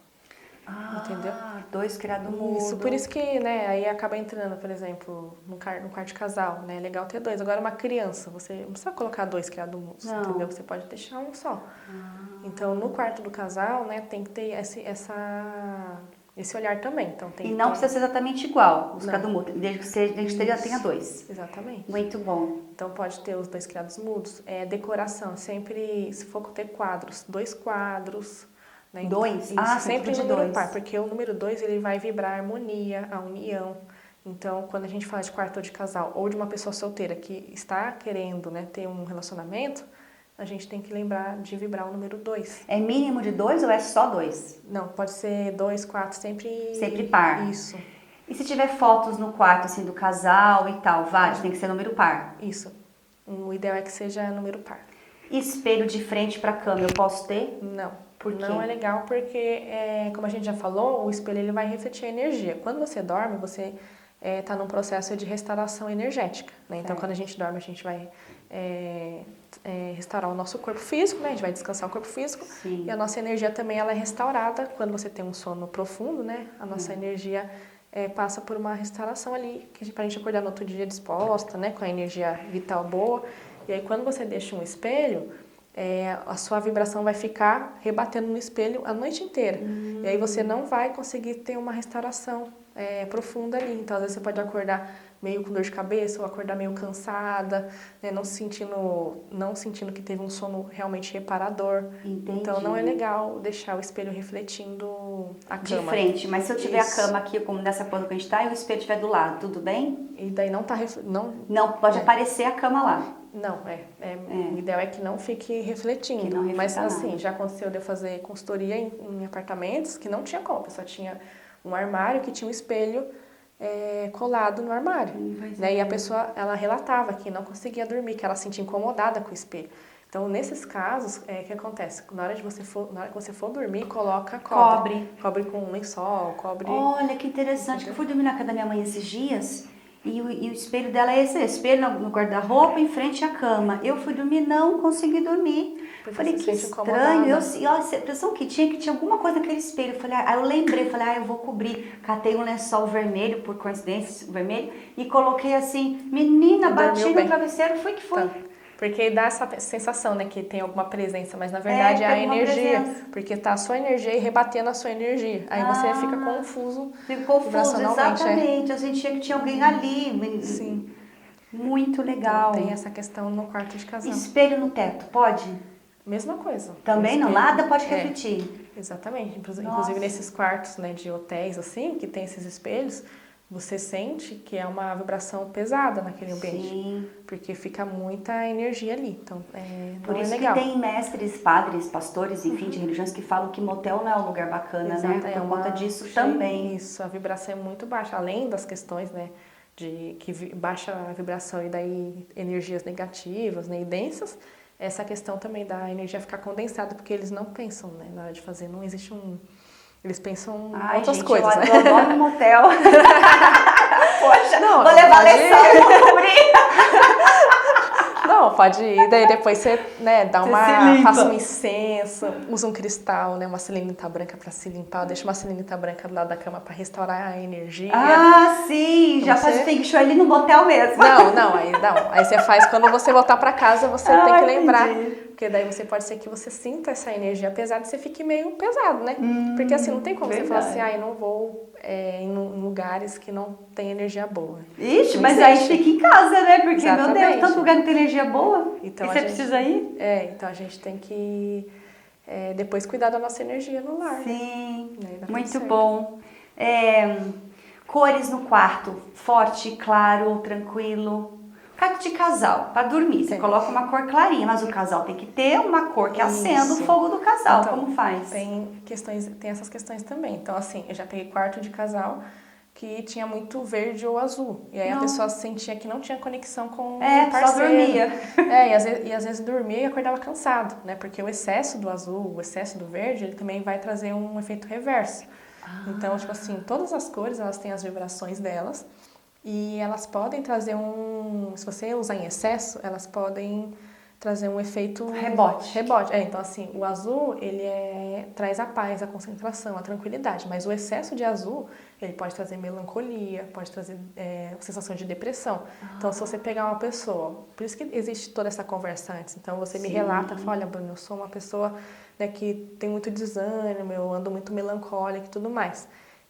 Entendeu? 2 criado mudo. Isso, por isso que, né, aí acaba entrando, por exemplo, no quarto de casal, né? É legal ter 2. Agora, uma criança, você não precisa colocar 2 criados mudos, entendeu? Você pode deixar um só. Então, no quarto do casal, né, tem que ter esse olhar também. Então, tem E que não ter... precisa ser exatamente igual, os Não. criado mudo, desde que tenha 2. Exatamente. Muito bom. Então, pode ter os 2 criados mudos. Decoração, sempre, se for ter quadros, 2 quadros... Né? 2? Isso, sempre de número 2. par, porque o número 2 ele vai vibrar a harmonia, a união. Então, quando a gente fala de quarto de casal ou de uma pessoa solteira que está querendo, né, ter um relacionamento, a gente tem que lembrar de vibrar o número 2. É mínimo de 2 ou é só 2? Não, pode ser 2, 4, sempre par. Isso. E se tiver fotos no quarto, assim, do casal e tal, tem que ser número par? Isso. O ideal é que seja número par. Espelho de frente para a cama, eu posso ter? Não. Por quê? Não é legal porque, como a gente já falou, o espelho ele vai refletir a energia. Quando você dorme, você está num processo de restauração energética. Né? Então, quando a gente dorme, a gente vai restaurar o nosso corpo físico, né? A gente vai descansar o corpo físico. Sim. E a nossa energia também ela é restaurada. Quando você tem um sono profundo, né? A nossa energia passa por uma restauração ali, para a gente acordar no outro dia disposta, né? Com a energia vital boa. E aí, quando você deixa um espelho... a sua vibração vai ficar rebatendo no espelho a noite inteira. E aí você não vai conseguir ter uma restauração profunda ali. Então, às vezes você pode acordar meio com dor de cabeça ou acordar meio cansada, né? não sentindo que teve um sono realmente reparador. Entendi. Então, não é legal deixar o espelho refletindo a cama. De frente, mas se eu tiver a cama aqui, como nessa posição que a gente está, e o espelho estiver do lado, tudo bem? E daí não pode aparecer a cama lá. Não, o ideal é que não fique refletindo. Que não reflita mas assim, nada. já aconteceu de eu fazer consultoria em apartamentos que não tinha como, só tinha um armário que tinha um espelho colado no armário. Né? E a pessoa, ela relatava que não conseguia dormir, que ela se sentia incomodada com o espelho. Então, nesses casos, o que acontece? Na hora que você for dormir, coloca cobre. Cobre com um lençol, cobre... Olha, que interessante. Eu fui dormir na casa da minha mãe esses dias... E o espelho dela é esse espelho no guarda-roupa em frente à cama. Eu fui dormir, não consegui dormir. Falei, que estranho. A impressão que tinha alguma coisa naquele espelho. Falei, eu lembrei, eu vou cobrir. Catei um lençol vermelho, por coincidência, vermelho, e coloquei assim, menina, bati no travesseiro, foi que foi. Tá. Porque dá essa sensação, né, que tem alguma presença, mas na verdade é a energia. Porque tá a sua energia e rebatendo a sua energia. Aí você fica confuso. Fico confuso, exatamente. Eu sentia que tinha alguém ali. Sim. Muito legal. Então, tem essa questão no quarto de casal. Espelho no teto, pode? Mesma coisa. Também não, nada pode refletir. Exatamente. Inclusive nesses quartos, né, de hotéis, assim, que tem esses espelhos, você sente que é uma vibração pesada naquele ambiente. Sim. Porque fica muita energia ali. Então, por isso que tem mestres, padres, pastores, enfim, de religiões que falam que motel não é um lugar bacana, exato, né? Por conta disso também. Isso, a vibração é muito baixa. Além das questões, né, de que baixa a vibração e daí energias negativas, né, e densas, essa questão também da energia ficar condensada, porque eles não pensam, né, na hora de fazer. Não existe Eles pensam em outras coisas, né? Eu adoro um motel. Poxa, não, vou levar lençol e vou cobrir. Não, pode ir. Daí depois você, né, faça um incenso, usa um cristal, né, uma selenita branca pra se limpar. Deixa uma selenita branca do lado da cama pra restaurar a energia. Ah, sim. Então já faz o feng shui ali no motel mesmo. Não. Aí você faz quando você voltar pra casa, você tem que lembrar. Entendi. Porque daí pode ser que você sinta essa energia, apesar de você fique meio pesado, né? Porque assim, não tem como você falar assim, eu não vou em lugares que não tem energia boa. Ixi, mas aí fica em casa, né? Porque, meu Deus, tanto lugar que tem energia boa, então, e você precisa ir. Então a gente tem que depois cuidar da nossa energia no lar. Sim, né? Muito bom. Cores no quarto, forte, claro, tranquilo. Quarto de casal, para dormir, você coloca uma cor clarinha, mas o casal tem que ter uma cor que acenda o fogo do casal. Então, como faz? Tem essas questões também. Então, assim, eu já peguei quarto de casal que tinha muito verde ou azul. E aí a pessoa sentia que não tinha conexão com o só parceiro. dormia. E às vezes dormia e acordava cansado, né? Porque o excesso do azul, o excesso do verde, ele também vai trazer um efeito reverso. Então, tipo assim, todas as cores, elas têm as vibrações delas e elas podem trazer se você usar em excesso, elas podem trazer um efeito Rebote. Então assim, o azul, ele traz a paz, a concentração, a tranquilidade, mas o excesso de azul, ele pode trazer melancolia, pode trazer sensação de depressão. Então, se você pegar uma pessoa, por isso que existe toda essa conversa antes, então você me relata, fala, olha, Bruno, eu sou uma pessoa, né, que tem muito desânimo, eu ando muito melancólica e tudo mais.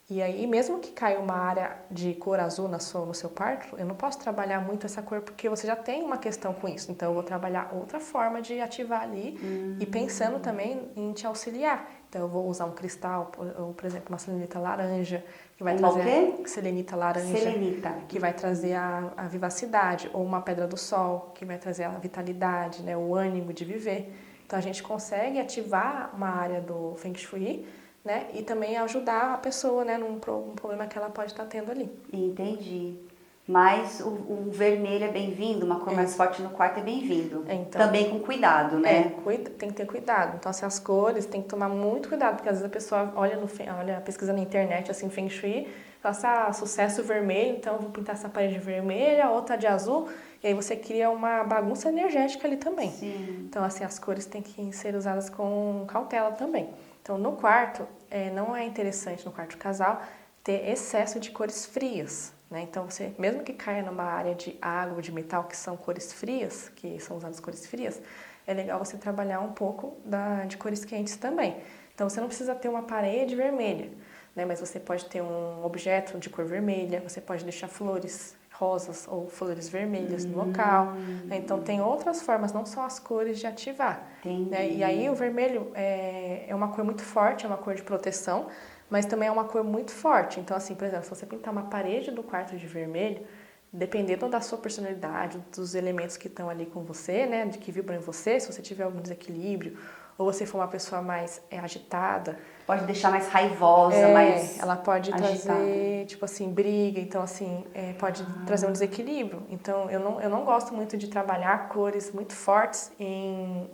E aí, mesmo que caia uma área de cor azul no seu quarto, eu não posso trabalhar muito essa cor porque você já tem uma questão com isso. Então, eu vou trabalhar outra forma de ativar ali e pensando também em te auxiliar. Então, eu vou usar um cristal, por exemplo, uma selenita laranja, que vai trazer selenita laranja, que vai trazer a vivacidade, ou uma pedra do sol, que vai trazer a vitalidade, né, o ânimo de viver. Então, a gente consegue ativar uma área do Feng Shui, né? E também ajudar a pessoa, né, num problema que ela pode estar tendo ali. Entendi. Mas o vermelho é bem-vindo, uma cor mais forte no quarto é bem-vindo. Então, também com cuidado, né? Tem que ter cuidado. Então, assim, as cores tem que tomar muito cuidado, porque às vezes a pessoa olha pesquisa na internet, assim, Feng Shui, fala assim, sucesso vermelho, então eu vou pintar essa parede vermelha, outra de azul, e aí você cria uma bagunça energética ali também. Sim. Então, assim, as cores têm que ser usadas com cautela também. Então, no quarto, não é interessante, no quarto casal, ter excesso de cores frias, né? Então, você, mesmo que caia numa área de água, de metal, que são cores frias, que são usadas cores frias, é legal você trabalhar um pouco de cores quentes também. Então, você não precisa ter uma parede vermelha, né? Mas você pode ter um objeto de cor vermelha, você pode deixar flores rosas ou flores vermelhas no local. Então, tem outras formas, não só as cores de ativar. Né? E aí, o vermelho é uma cor muito forte, é uma cor de proteção, mas também é uma cor muito forte. Então, assim, por exemplo, se você pintar uma parede do quarto de vermelho, dependendo da sua personalidade, dos elementos que estão ali com você, né, de que vibram em você, se você tiver algum desequilíbrio, ou você for uma pessoa mais agitada, pode deixar mais raivosa, mais ela pode agitada. trazer, tipo assim, briga, então assim, pode trazer um desequilíbrio. Então, eu não gosto muito de trabalhar cores muito fortes em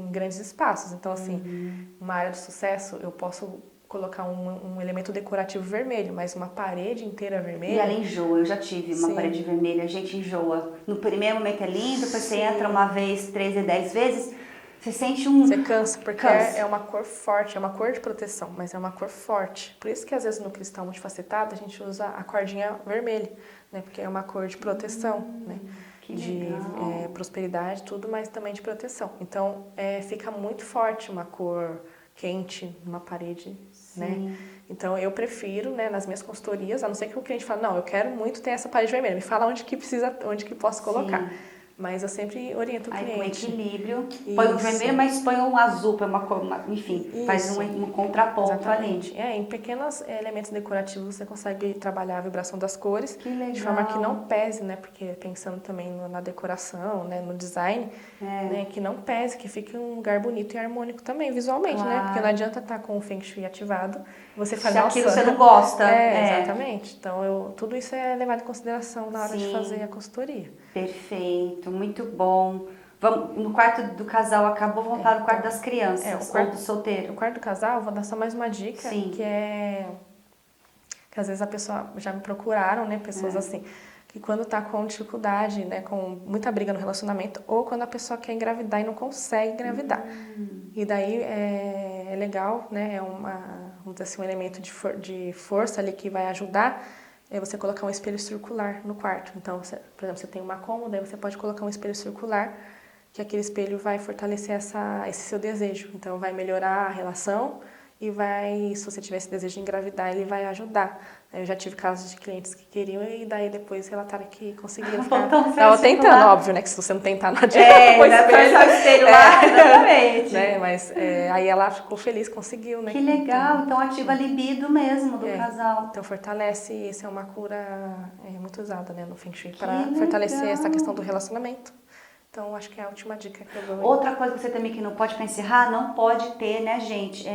grandes espaços. Então, assim, uma área de sucesso, eu posso colocar um elemento decorativo vermelho, mas uma parede inteira vermelha... E ela enjoa, eu já tive uma parede vermelha, a gente enjoa. No primeiro momento é lindo, depois você entra uma vez, 3 e 10 vezes, você sente Você cansa, porque é uma cor forte, é uma cor de proteção, mas é uma cor forte. Por isso que às vezes no cristal multifacetado a gente usa a cordinha vermelha, né? Porque é uma cor de proteção, né? De prosperidade, tudo, mas também de proteção. Então, fica muito forte uma cor quente numa parede, né? Então, eu prefiro, né, nas minhas consultorias, a não ser que o cliente fale, não, eu quero muito ter essa parede vermelha, me fala onde que posso colocar. Mas eu sempre oriento o cliente. Com equilíbrio, põe um vermelho, mas põe um azul, põe uma cor, enfim, faz um contraponto. Exatamente. Em pequenos elementos decorativos você consegue trabalhar a vibração das cores de forma que não pese, né? Porque pensando também na decoração, né, no design, né, que não pese, que fique um lugar bonito e harmônico também, visualmente, né? Porque não adianta estar com o Feng Shui ativado e você faz aquilo você não gosta. Exatamente. Então, tudo isso é levado em consideração na hora de fazer a consultoria. Perfeito, muito bom. Vamos, no quarto do casal acabou, vamos para o quarto das crianças, ou do solteiro. O quarto do casal, vou dar só mais uma dica, que às vezes a pessoa, já me procuraram, né, pessoas assim, que quando tá com dificuldade, né, com muita briga no relacionamento, ou quando a pessoa quer engravidar e não consegue engravidar. E daí é legal, né, vamos dizer assim, um elemento de força ali que vai ajudar, é você colocar um espelho circular no quarto. Então, por exemplo, você tem uma cômoda, aí você pode colocar um espelho circular, que aquele espelho vai fortalecer esse seu desejo. Então, vai melhorar a relação e se você tiver esse desejo de engravidar, ele vai ajudar. Eu já tive casos de clientes que queriam e daí depois relataram que conseguiram ficar... Tava tentando, óbvio, né? Que se você não tentar, não adianta. O espelho lá, exatamente. Né? Mas aí ela ficou feliz, conseguiu, né? Que legal, então ativa a libido mesmo do casal. Então fortalece, isso é uma cura muito usada, né, no Feng Shui, para fortalecer essa questão do relacionamento. Então, acho que é a última dica que eu dou. Outra coisa que você também que não pode, para encerrar, não pode ter, né, gente,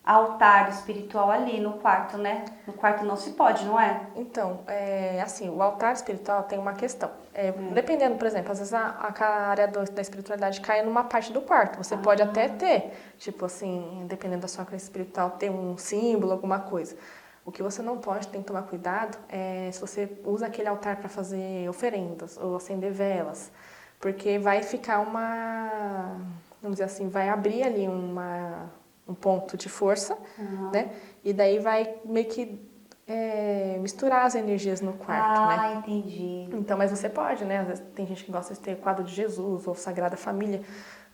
altar espiritual ali no quarto, né? No quarto não se pode, não é? Então, assim, o altar espiritual tem uma questão. Dependendo, por exemplo, às vezes a área da espiritualidade cai numa parte do quarto. Você pode até ter, tipo assim, dependendo da sua crença espiritual, ter um símbolo, alguma coisa. O que você não pode, tem que tomar cuidado, se você usa aquele altar para fazer oferendas ou acender velas. Porque vai ficar vamos dizer assim, vai abrir ali um ponto de força, né? E daí vai meio que misturar as energias no quarto, né? Ah, entendi. Então, mas você pode, né? Às vezes tem gente que gosta de ter quadro de Jesus ou Sagrada Família.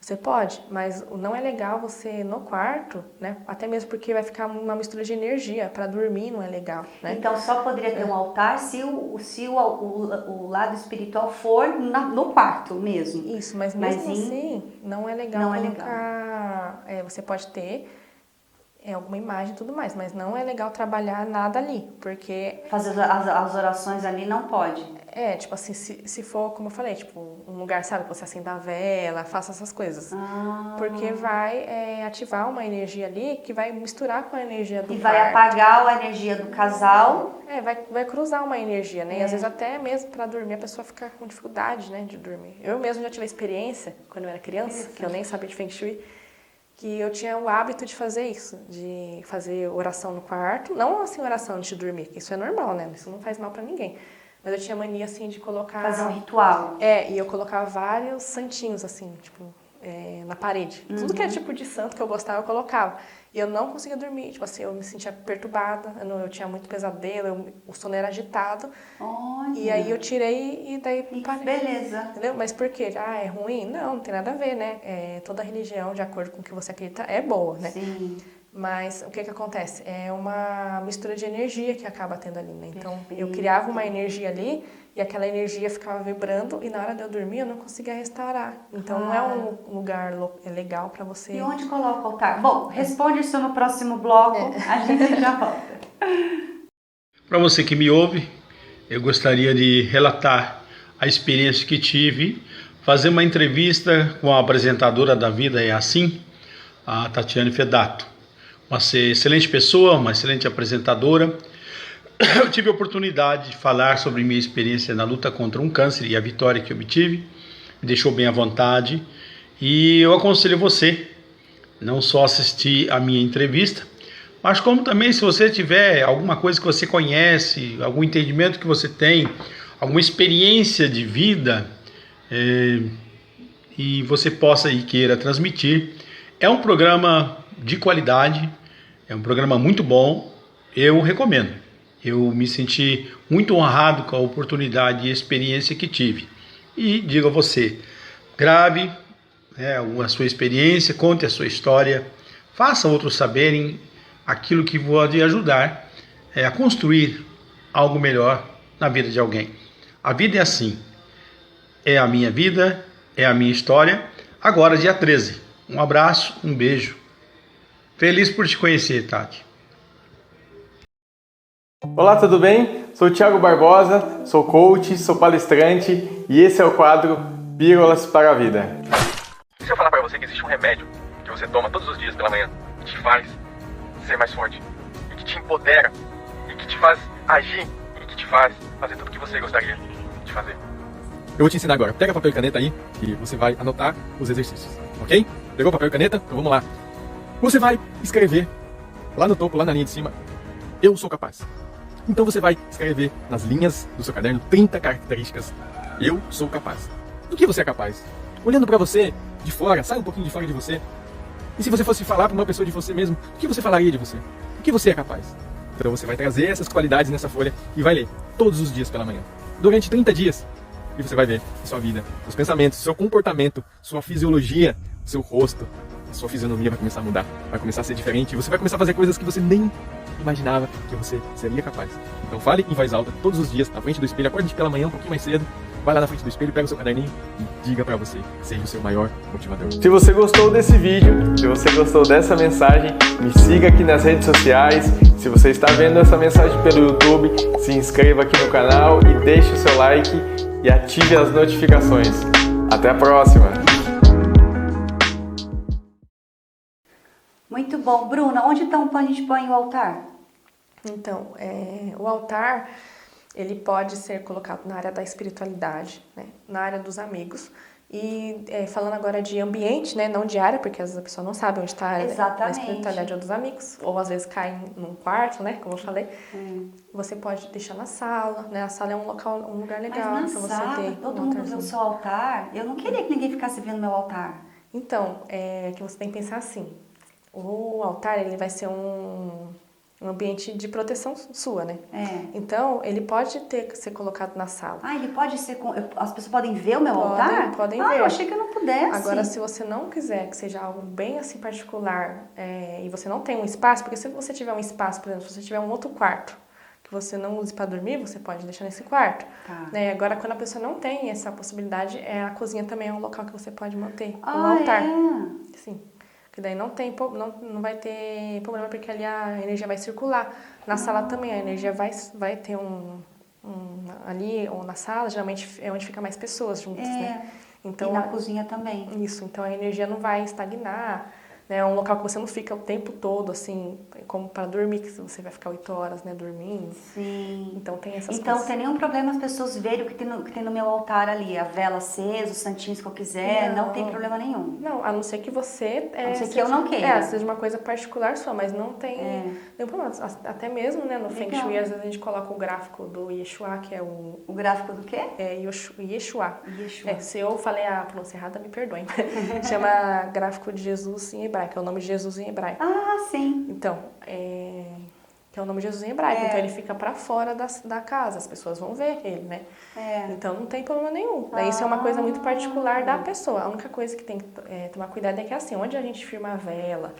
Você pode, mas não é legal você no quarto, né? Até mesmo porque vai ficar uma mistura de energia. Para dormir não é legal, né? Então só poderia ter um altar se o lado espiritual for no quarto mesmo. Isso, mas mesmo assim não é legal colocar. Você pode ter alguma imagem e tudo mais, mas não é legal trabalhar nada ali, porque... Fazer as orações ali não pode? Tipo assim, se for, como eu falei, tipo, um lugar, sabe, que você acenda a vela, faça essas coisas. Porque vai ativar uma energia ali que vai misturar com a energia do quarto. E vai apagar a energia do casal. Vai cruzar uma energia, né? E às vezes até mesmo para dormir a pessoa fica com dificuldade, né, de dormir. Eu mesmo já tive a experiência, quando eu era criança, que eu nem sabia de Feng Shui, que eu tinha o hábito de fazer isso, de fazer oração no quarto, não assim oração antes de dormir, que isso é normal, né? Isso não faz mal para ninguém. Mas eu tinha mania, assim, de colocar... Fazer um ritual. E eu colocava vários santinhos, assim, tipo, na parede. Tudo que é tipo de santo que eu gostava, eu colocava. E eu não conseguia dormir, tipo assim, eu me sentia perturbada, eu tinha muito pesadelo, o sono era agitado. Olha. E aí eu tirei e daí parei. Beleza. Entendeu? Mas por quê? É ruim? Não tem nada a ver, né? Toda religião, de acordo com o que você acredita, é boa, né? Sim. Mas o que acontece? É uma mistura de energia que acaba tendo ali, né? Então, eu criava uma energia ali e aquela energia ficava vibrando e na hora de eu dormir eu não conseguia restaurar. Então, não é um lugar legal para você... E onde coloca o altar? Bom, responde isso no próximo bloco, a gente já volta. Para você que me ouve, eu gostaria de relatar a experiência que tive, fazer uma entrevista com a apresentadora da Vida é Assim, a Tatiane Fedato. Uma excelente pessoa, uma excelente apresentadora. Eu tive a oportunidade de falar sobre minha experiência na luta contra um câncer e a vitória que obtive. Me deixou bem à vontade. E eu aconselho você, não só assistir a minha entrevista, mas como também, se você tiver alguma coisa que você conhece, algum entendimento que você tem, alguma experiência de vida, e você possa e queira transmitir. É um programa de qualidade, é um programa muito bom, eu recomendo. Eu me senti muito honrado com a oportunidade e experiência que tive. E digo a você, grave a sua experiência, conte a sua história, faça outros saberem aquilo que pode ajudar a construir algo melhor na vida de alguém. A vida é assim, é a minha vida, é a minha história. Agora, dia 13. Um abraço, um beijo. Feliz por te conhecer, Tati. Olá, tudo bem? Sou o Thiago Barbosa, sou coach, sou palestrante e esse é o quadro Pílulas para a Vida. Se eu falar para você que existe um remédio que você toma todos os dias pela manhã, que te faz ser mais forte, e que te empodera, e que te faz agir, e que te faz fazer tudo o que você gostaria de fazer. Eu vou te ensinar agora. Pega papel e caneta aí e você vai anotar os exercícios, ok? Pegou papel e caneta? Então vamos lá. Você vai escrever lá no topo, lá na linha de cima, eu sou capaz. Então você vai escrever nas linhas do seu caderno 30 características. Eu sou capaz. Do que você é capaz? Olhando para você de fora, sai um pouquinho de fora de você. E se você fosse falar para uma pessoa de você mesmo, o que você falaria de você? O que você é capaz? Então você vai trazer essas qualidades nessa folha e vai ler todos os dias pela manhã. Durante 30 dias. E você vai ver a sua vida, seus pensamentos, seu comportamento, sua fisiologia, seu rosto, a sua fisionomia vai começar a mudar, vai começar a ser diferente, você vai começar a fazer coisas que você nem imaginava que você seria capaz. Então fale em voz alta todos os dias, na frente do espelho, acorde pela manhã um pouquinho mais cedo, vai lá na frente do espelho, pega o seu caderninho e diga pra você, seja o seu maior motivador. Se você gostou desse vídeo, se você gostou dessa mensagem, me siga aqui nas redes sociais. Se você está vendo essa mensagem pelo YouTube, se inscreva aqui no canal e deixe o seu like e ative as notificações. Até a próxima! Muito bom. Bruna, onde então a gente põe o altar? Então, o altar, ele pode ser colocado na área da espiritualidade, né? Na área dos amigos. E falando agora de ambiente, né? Não de área, porque às vezes a pessoa não sabe onde está a espiritualidade ou dos amigos. Ou às vezes cai num quarto, né? Como eu falei. Você pode deixar na sala, né? A sala é um lugar legal para você ter. Todo mundo vê o seu altar. Eu não queria que ninguém ficasse vendo meu altar. Então, que você tem que pensar assim. O altar, ele vai ser um ambiente de proteção sua, né? Então, ele pode ser colocado na sala. Ele pode ser... As pessoas podem ver o meu altar? Podem ver. Eu achei que eu não pudesse. Agora, se você não quiser que seja algo bem assim particular e você não tem um espaço, porque se você tiver um espaço, por exemplo, se você tiver um outro quarto que você não use para dormir, você pode deixar nesse quarto. Né? Agora, quando a pessoa não tem essa possibilidade, a cozinha também é um local que você pode manter um altar. Sim. Que daí não vai ter problema, porque ali a energia vai circular. Na sala também, a energia vai ter ali, ou na sala, geralmente é onde fica mais pessoas juntas, né? Então, e na cozinha também. Isso, então a energia não vai estagnar, né? É um local que você não fica o tempo todo, assim, como para dormir, que você vai ficar 8 horas, né, dormindo. Sim. Então tem essas coisas. Então não tem nenhum problema as pessoas verem o que tem no meu altar ali, a vela acesa, os santinhos que eu quiser, não tem problema nenhum. Não, a não ser que você... a não ser que eu não queira. Seja uma coisa particular sua, mas não tem nenhum problema. Até mesmo, né, no Feng Shui, às vezes a gente coloca o gráfico do Yeshua, que é o... O gráfico do quê? Yeshua. Se eu falei a pronúncia errada, me perdoem. Chama gráfico de Jesus em hebraico, é o nome de Jesus em hebraico. Sim. Então, que é o nome de Jesus em hebraico. Então ele fica para fora da casa, as pessoas vão ver ele, né? Então não tem problema nenhum. Isso é uma coisa muito particular da pessoa. A única coisa que tem que tomar cuidado é que assim, onde a gente firma a vela,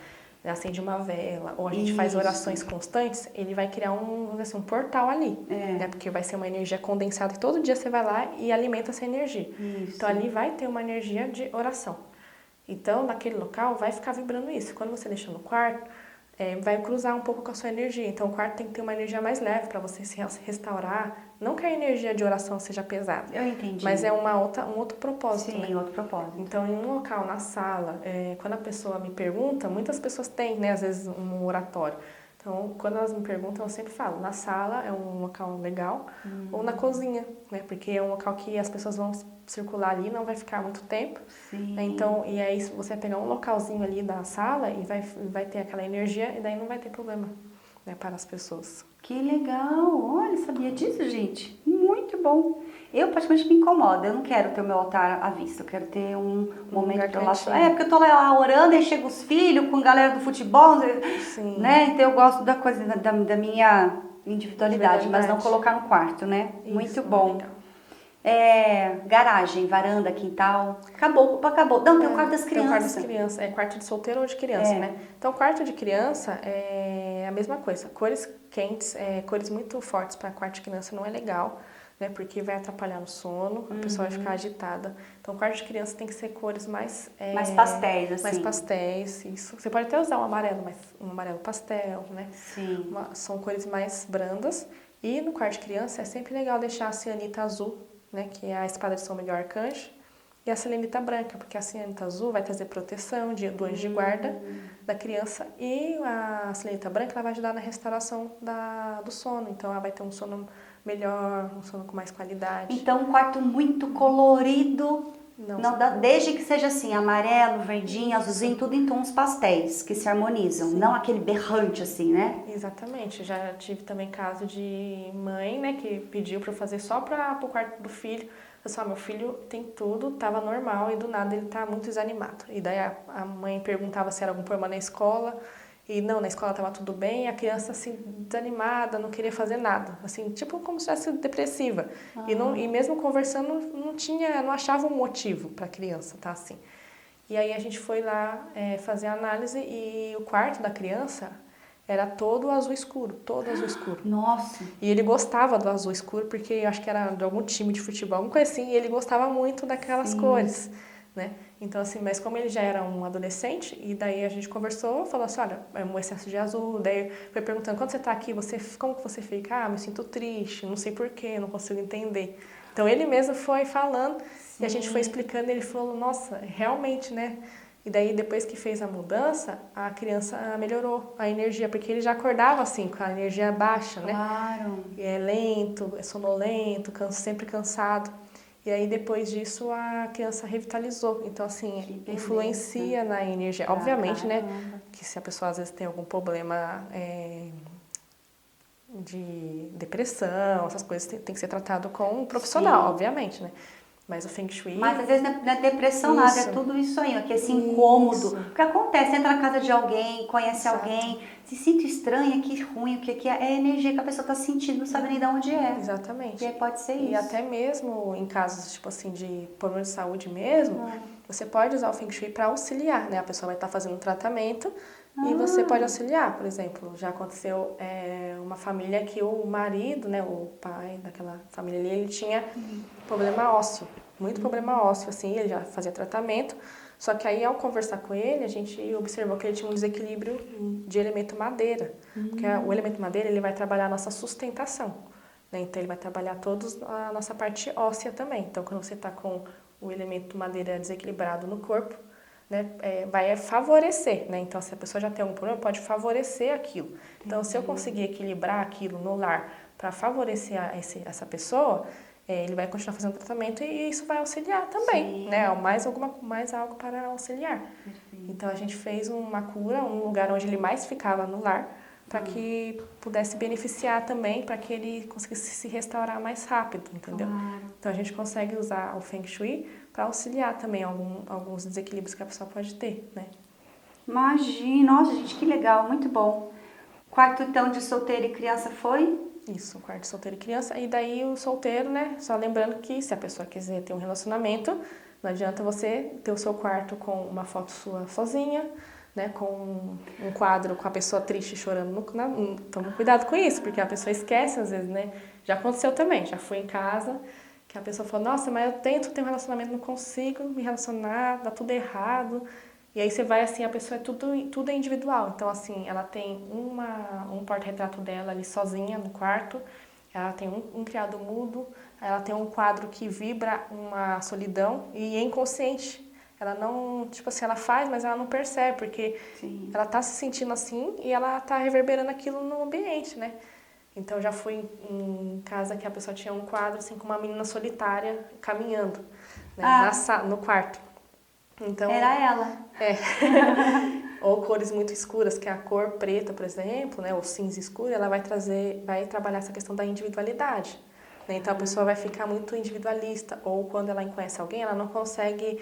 acende uma vela, ou a gente faz orações constantes, ele vai criar um portal ali, né? Porque vai ser uma energia condensada e todo dia você vai lá e alimenta essa energia. Então ali vai ter uma energia de oração. Então, naquele local, vai ficar vibrando isso. Quando você deixa no quarto, vai cruzar um pouco com a sua energia. Então, o quarto tem que ter uma energia mais leve para você se restaurar. Não que a energia de oração seja pesada. Eu entendi. Mas é um outro propósito. Sim, outro propósito. Então, em um local, na sala, quando a pessoa me pergunta, muitas pessoas têm, né, às vezes, um oratório. Então, quando elas me perguntam, eu sempre falo, na sala é um local legal, ou na cozinha, né? Porque é um local que as pessoas vão circular ali, não vai ficar muito tempo. Né? Então, e aí você vai pegar um localzinho ali da sala e vai ter aquela energia, e daí não vai ter problema, né, para as pessoas. Que legal! Olha, sabia disso, gente? Muito bom! Eu praticamente me incomodo, eu não quero ter o meu altar à vista, eu quero ter um momento que eu relaxo. Porque eu tô lá orando e chega os filhos com a galera do futebol, né? Então eu gosto da coisa da minha individualidade, mas não colocar no quarto, né? Isso, muito bom. Legal. Garagem, varanda, quintal. Acabou. Não, tem o quarto das crianças. Tem o quarto das crianças. Quarto de solteiro ou de criança, né? Então, quarto de criança é a mesma coisa. Cores quentes, cores muito fortes para quarto de criança não é legal, né? Porque vai atrapalhar no sono, a pessoa vai ficar agitada. Então, quarto de criança tem que ser cores mais... mais pastéis, assim. Mais pastéis, isso. Você pode até usar um amarelo, mas um amarelo pastel, né? Sim. São cores mais brandas. E no quarto de criança é sempre legal deixar a cianita azul, né, que é a espada de São Miguel Arcanjo, e a selenita branca, porque a selenita azul vai trazer proteção do anjo de guarda da criança, e a selenita branca ela vai ajudar na restauração do sono, então ela vai ter um sono melhor, um sono com mais qualidade. Então um quarto muito colorido, desde que seja assim, amarelo, verdinho, azulzinho, tudo em tons pastéis, que se harmonizam, não aquele berrante assim, né? Exatamente, já tive também caso de mãe, né, que pediu para eu fazer só para o quarto do filho. Eu falei, meu filho tem tudo, tava normal e do nada ele tá muito desanimado. E daí a mãe perguntava se era algum problema na escola, e não, na escola tava tudo bem, e a criança assim, desanimada, não queria fazer nada, assim, tipo como se fosse depressiva. E mesmo conversando, não achava um motivo para a criança, tá assim. E aí a gente foi lá fazer a análise e o quarto da criança era todo azul escuro, todo azul escuro. Nossa! E ele gostava do azul escuro porque eu acho que era de algum time de futebol, alguma coisa assim, e ele gostava muito daquelas cores, né? Então assim, mas como ele já era um adolescente, e daí a gente conversou, falou assim, olha, é um excesso de azul, daí foi perguntando, quando você tá aqui, como que você fica? Me sinto triste, não sei porquê, não consigo entender. Então ele mesmo foi falando, e a gente foi explicando, e ele falou, nossa, realmente, né? E daí, depois que fez a mudança, a criança melhorou a energia, porque ele já acordava assim, com a energia baixa, né? Claro. E é lento, é sonolento, sempre cansado. E aí, depois disso, a criança revitalizou. Então, assim, influencia na energia. Obviamente, né, que se a pessoa às vezes tem algum problema de depressão, essas coisas, tem que ser tratado com um profissional, obviamente, né? Mas o Feng Shui... Mas às vezes não é depressão nada, é tudo isso aí, ó, que esse incômodo. Porque acontece, entra na casa de alguém, conhece alguém, se sente estranha, que ruim, o que é a energia que a pessoa está sentindo, não sabe nem de onde é. Exatamente. E aí pode ser isso. E até mesmo em casos, tipo assim, de problema de saúde mesmo, você pode usar o Feng Shui para auxiliar, né? A pessoa vai estar fazendo um tratamento e você pode auxiliar. Por exemplo, já aconteceu uma família que o marido, né, o pai daquela família ali, ele tinha problema ósseo, muito problema ósseo, assim, ele já fazia tratamento, só que aí ao conversar com ele, a gente observou que ele tinha um desequilíbrio de elemento madeira, porque o elemento madeira, ele vai trabalhar a nossa sustentação, né? Então ele vai trabalhar todos a nossa parte óssea também. Então quando você está com o elemento madeira desequilibrado no corpo, né, vai favorecer, né? Então se a pessoa já tem algum problema, pode favorecer aquilo. Então se eu conseguir equilibrar aquilo no lar para favorecer essa pessoa, ele vai continuar fazendo tratamento e isso vai auxiliar também, né? Mais algo para auxiliar. Então a gente fez uma cura, um lugar onde ele mais ficava no lar, para que pudesse beneficiar também, para que ele conseguisse se restaurar mais rápido, entendeu? Então a gente consegue usar o Feng Shui para auxiliar também alguns desequilíbrios que a pessoa pode ter, né? Imagina, nossa gente, que legal, muito bom. Quarto então de solteiro e criança foi? Isso, quarto de solteiro e criança. E daí o solteiro, né? Só lembrando que se a pessoa quiser ter um relacionamento, não adianta você ter o seu quarto com uma foto sua sozinha, né? Com um quadro com a pessoa triste chorando. Toma cuidado com isso, porque a pessoa esquece às vezes, né? Já aconteceu também, já fui em casa, que a pessoa falou, nossa, mas eu tento ter um relacionamento, não consigo me relacionar, dá tudo errado. E aí você vai assim, a pessoa tudo é individual. Então assim, ela tem um porta-retrato dela ali sozinha no quarto, ela tem um criado mudo, ela tem um quadro que vibra uma solidão e é inconsciente. Ela não, tipo assim, ela faz, mas ela não percebe, porque ela tá se sentindo assim e ela tá reverberando aquilo no ambiente, né? Então eu já fui em casa que a pessoa tinha um quadro assim com uma menina solitária caminhando, né, no quarto. Então, era ela. Ou cores muito escuras, que é a cor preta, por exemplo, né, ou cinza escura, ela vai trabalhar essa questão da individualidade. Né? Então a pessoa vai ficar muito individualista, ou quando ela conhece alguém, ela não consegue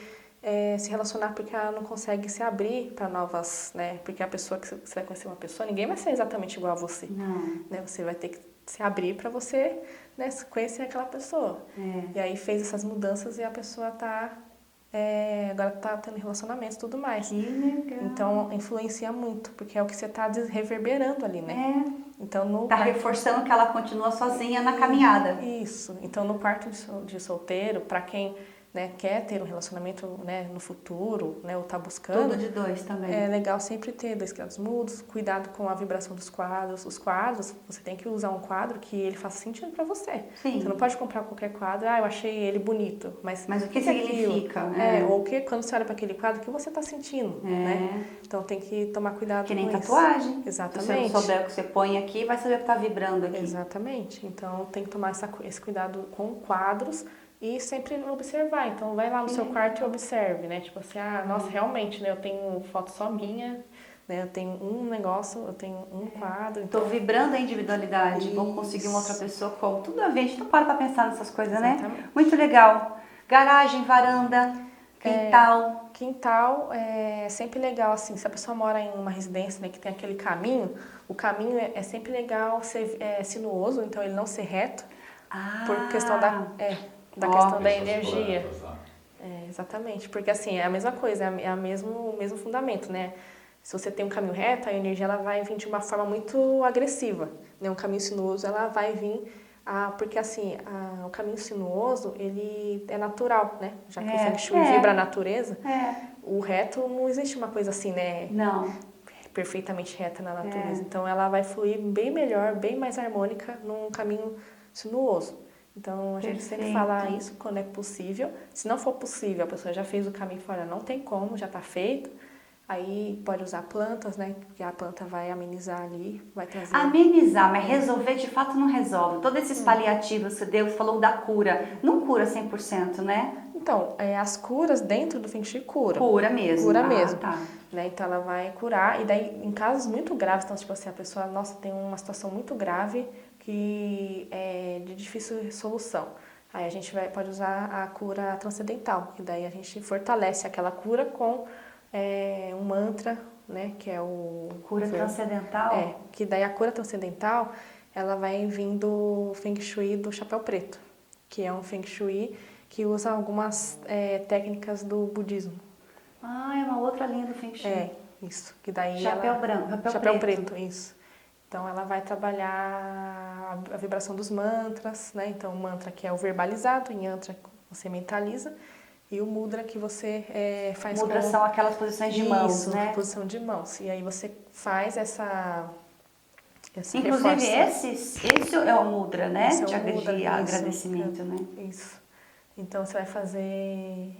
se relacionar porque ela não consegue se abrir para novas, né? Porque a pessoa que você vai conhecer uma pessoa, ninguém vai ser exatamente igual a você. Não. Né? Você vai ter que se abrir para você, né, conhecer aquela pessoa. E aí fez essas mudanças e a pessoa agora tá tendo relacionamentos e tudo mais. Que legal. Então, influencia muito, porque é o que você tá reverberando ali, né? Então, tá reforçando que ela continua sozinha na caminhada. Isso. Então, no quarto de solteiro, para quem, né, quer ter um relacionamento, né, no futuro, né, ou tá buscando... Tudo de dois também. É legal sempre ter 2 criados mudos, cuidado com a vibração dos quadros. Os quadros, você tem que usar um quadro que ele faça sentido para você. Sim. Você não pode comprar qualquer quadro, eu achei ele bonito, mas o que significa? Ou que quando você olha para aquele quadro, o que você está sentindo, né? Então tem que tomar cuidado com isso. Que nem tatuagem. Exatamente. Se você não souber o que você põe aqui, vai saber o que está vibrando aqui. Exatamente. Então tem que tomar esse cuidado com quadros e sempre observar. Então vai lá no seu quarto e observe, né? Tipo assim, nossa, realmente, né? Eu tenho foto só minha, né? Eu tenho um negócio, eu tenho um quadro. Então... Tô vibrando a individualidade. Vou conseguir uma outra pessoa como. Tudo a ver, a gente não para pra pensar nessas coisas, exatamente, né? Muito legal. Garagem, varanda, quintal. Quintal é sempre legal, assim, se a pessoa mora em uma residência, né, que tem aquele caminho, o caminho é sempre legal ser sinuoso, então ele não ser reto, por questão da questão da energia. Exatamente, porque assim, é a mesma coisa, é o mesmo fundamento, né? Se você tem um caminho reto, a energia ela vai vir de uma forma muito agressiva, né? Um caminho sinuoso, ela vai vir, porque assim, o caminho sinuoso, ele é natural, né? Já que o Feng Shui vibra a natureza, o reto não existe uma coisa assim, né? Não. Perfeitamente reta na natureza. Então ela vai fluir bem melhor, bem mais harmônica num caminho sinuoso. Então, a gente sempre Perfeito. fala isso quando é possível. Se não for possível, a pessoa já fez o caminho fora, não tem como, já está feito. Aí pode usar plantas, né? Porque a planta vai amenizar ali, vai trazer... Amenizar, mas resolver de fato não resolve. Todos esses paliativos que Deus falou da cura, não cura 100%, né? Então, as curas dentro do Feng Shui curam. Cura mesmo. Cura mesmo. Tá. Né? Então, ela vai curar. E daí, em casos muito graves, então, tipo assim, a pessoa, nossa, tem uma situação muito grave que é de difícil solução. Aí a gente pode usar a cura transcendental, que daí a gente fortalece aquela cura com um mantra, né? Que é o... Cura transcendental? Que daí a cura transcendental, ela vai vir do Feng Shui do chapéu preto, que é um Feng Shui que usa algumas técnicas do budismo. Ah, é uma outra linha do Feng Shui. Isso. Que daí chapéu branco, chapéu preto, isso. Então, ela vai trabalhar a vibração dos mantras, né? Então, o mantra que é o verbalizado, em yantra você mentaliza, e o mudra que você faz Mudra são aquelas posições de mãos, né? Posição de mãos. E aí você faz essa inclusive, esse é o mudra, né? Esse é o mudra, de agradecimento, né? Isso. Então, você vai fazer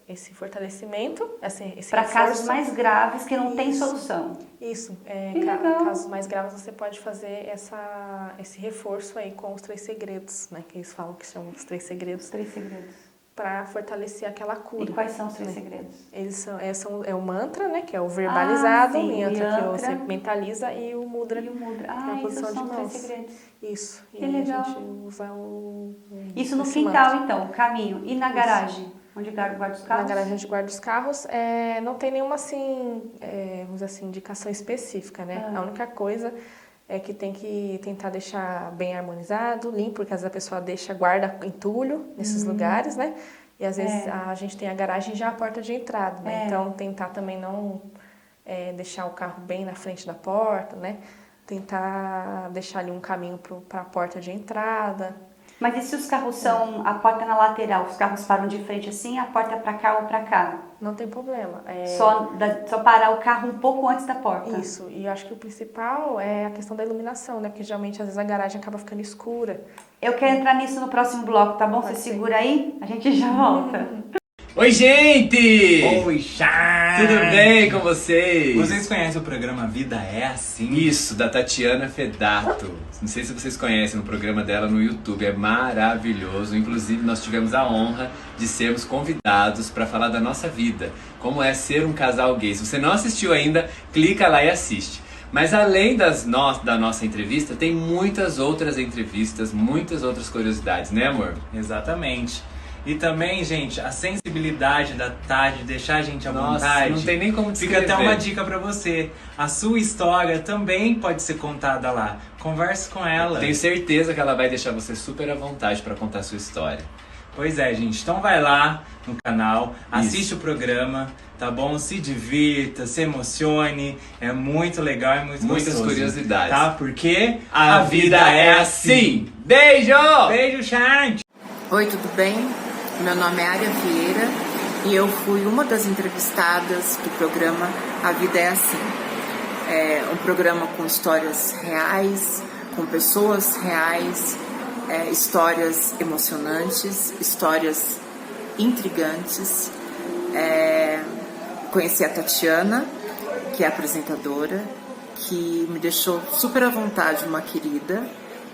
esse fortalecimento, esse para reforço. casos mais graves que não tem solução. Isso. Casos mais graves, você pode fazer esse reforço aí com os 3 segredos, né? Que eles falam que chamam os 3 segredos. Os 3 segredos. Para fortalecer aquela cura. E quais são os 3 segredos? Eles é o mantra, né? Que é o verbalizado, sim, o yantra que você mentaliza, e o mudra. E o mudra. Que é a posição são de mãos. 3 segredos. Isso. Que e legal. a gente usa Isso no quintal, então, o caminho. E na garagem? Onde guarda os carros? Na garagem onde guarda os carros, não tem nenhuma, assim, vamos dizer assim, indicação específica, né? A única coisa é que tem que tentar deixar bem harmonizado, limpo, porque às vezes a pessoa guarda entulho nesses lugares, né? E às vezes a gente tem a garagem já a porta de entrada, né? Então, tentar também não deixar o carro bem na frente da porta, né? Tentar deixar ali um caminho para a porta de entrada. Mas e se os carros são, a porta na lateral, os carros param de frente assim, a porta é para cá ou para cá? Não tem problema. Só parar o carro um pouco antes da porta? Isso, e eu acho que o principal é a questão da iluminação, né? Porque geralmente às vezes a garagem acaba ficando escura. Eu quero entrar nisso no próximo bloco, tá bom? Você segura aí, a gente já volta. Oi, gente! Oi, Chay! Tudo bem com vocês? Vocês conhecem o programa Vida é Assim? Isso, da Tatiana Fedato. Não sei se vocês conhecem o programa dela no YouTube, é maravilhoso. Inclusive, nós tivemos a honra de sermos convidados para falar da nossa vida, como é ser um casal gay. Se você não assistiu ainda, clica lá e assiste. Mas além da nossa entrevista, tem muitas outras entrevistas, muitas outras curiosidades, né, amor? Exatamente. E também, gente, a sensibilidade da Tati, deixar a gente à vontade. Não tem nem como descrever. Fica até uma dica pra você. A sua história também pode ser contada lá. Converse com ela. Tenho certeza que ela vai deixar você super à vontade para contar a sua história. Pois é, gente. Então vai lá no canal, assiste o programa, tá bom? Se divirta, se emocione. É muito legal e muito Muitas gostoso. curiosidades. Tá? Porque a vida é assim. Beijo! Beijo, Chant! Oi, tudo bem? Meu nome é Ária Vieira e eu fui uma das entrevistadas do programa A Vida é Assim. É um programa com histórias reais, com pessoas reais, histórias emocionantes, histórias intrigantes. Conheci a Tatiana, que é apresentadora, que me deixou super à vontade, uma querida,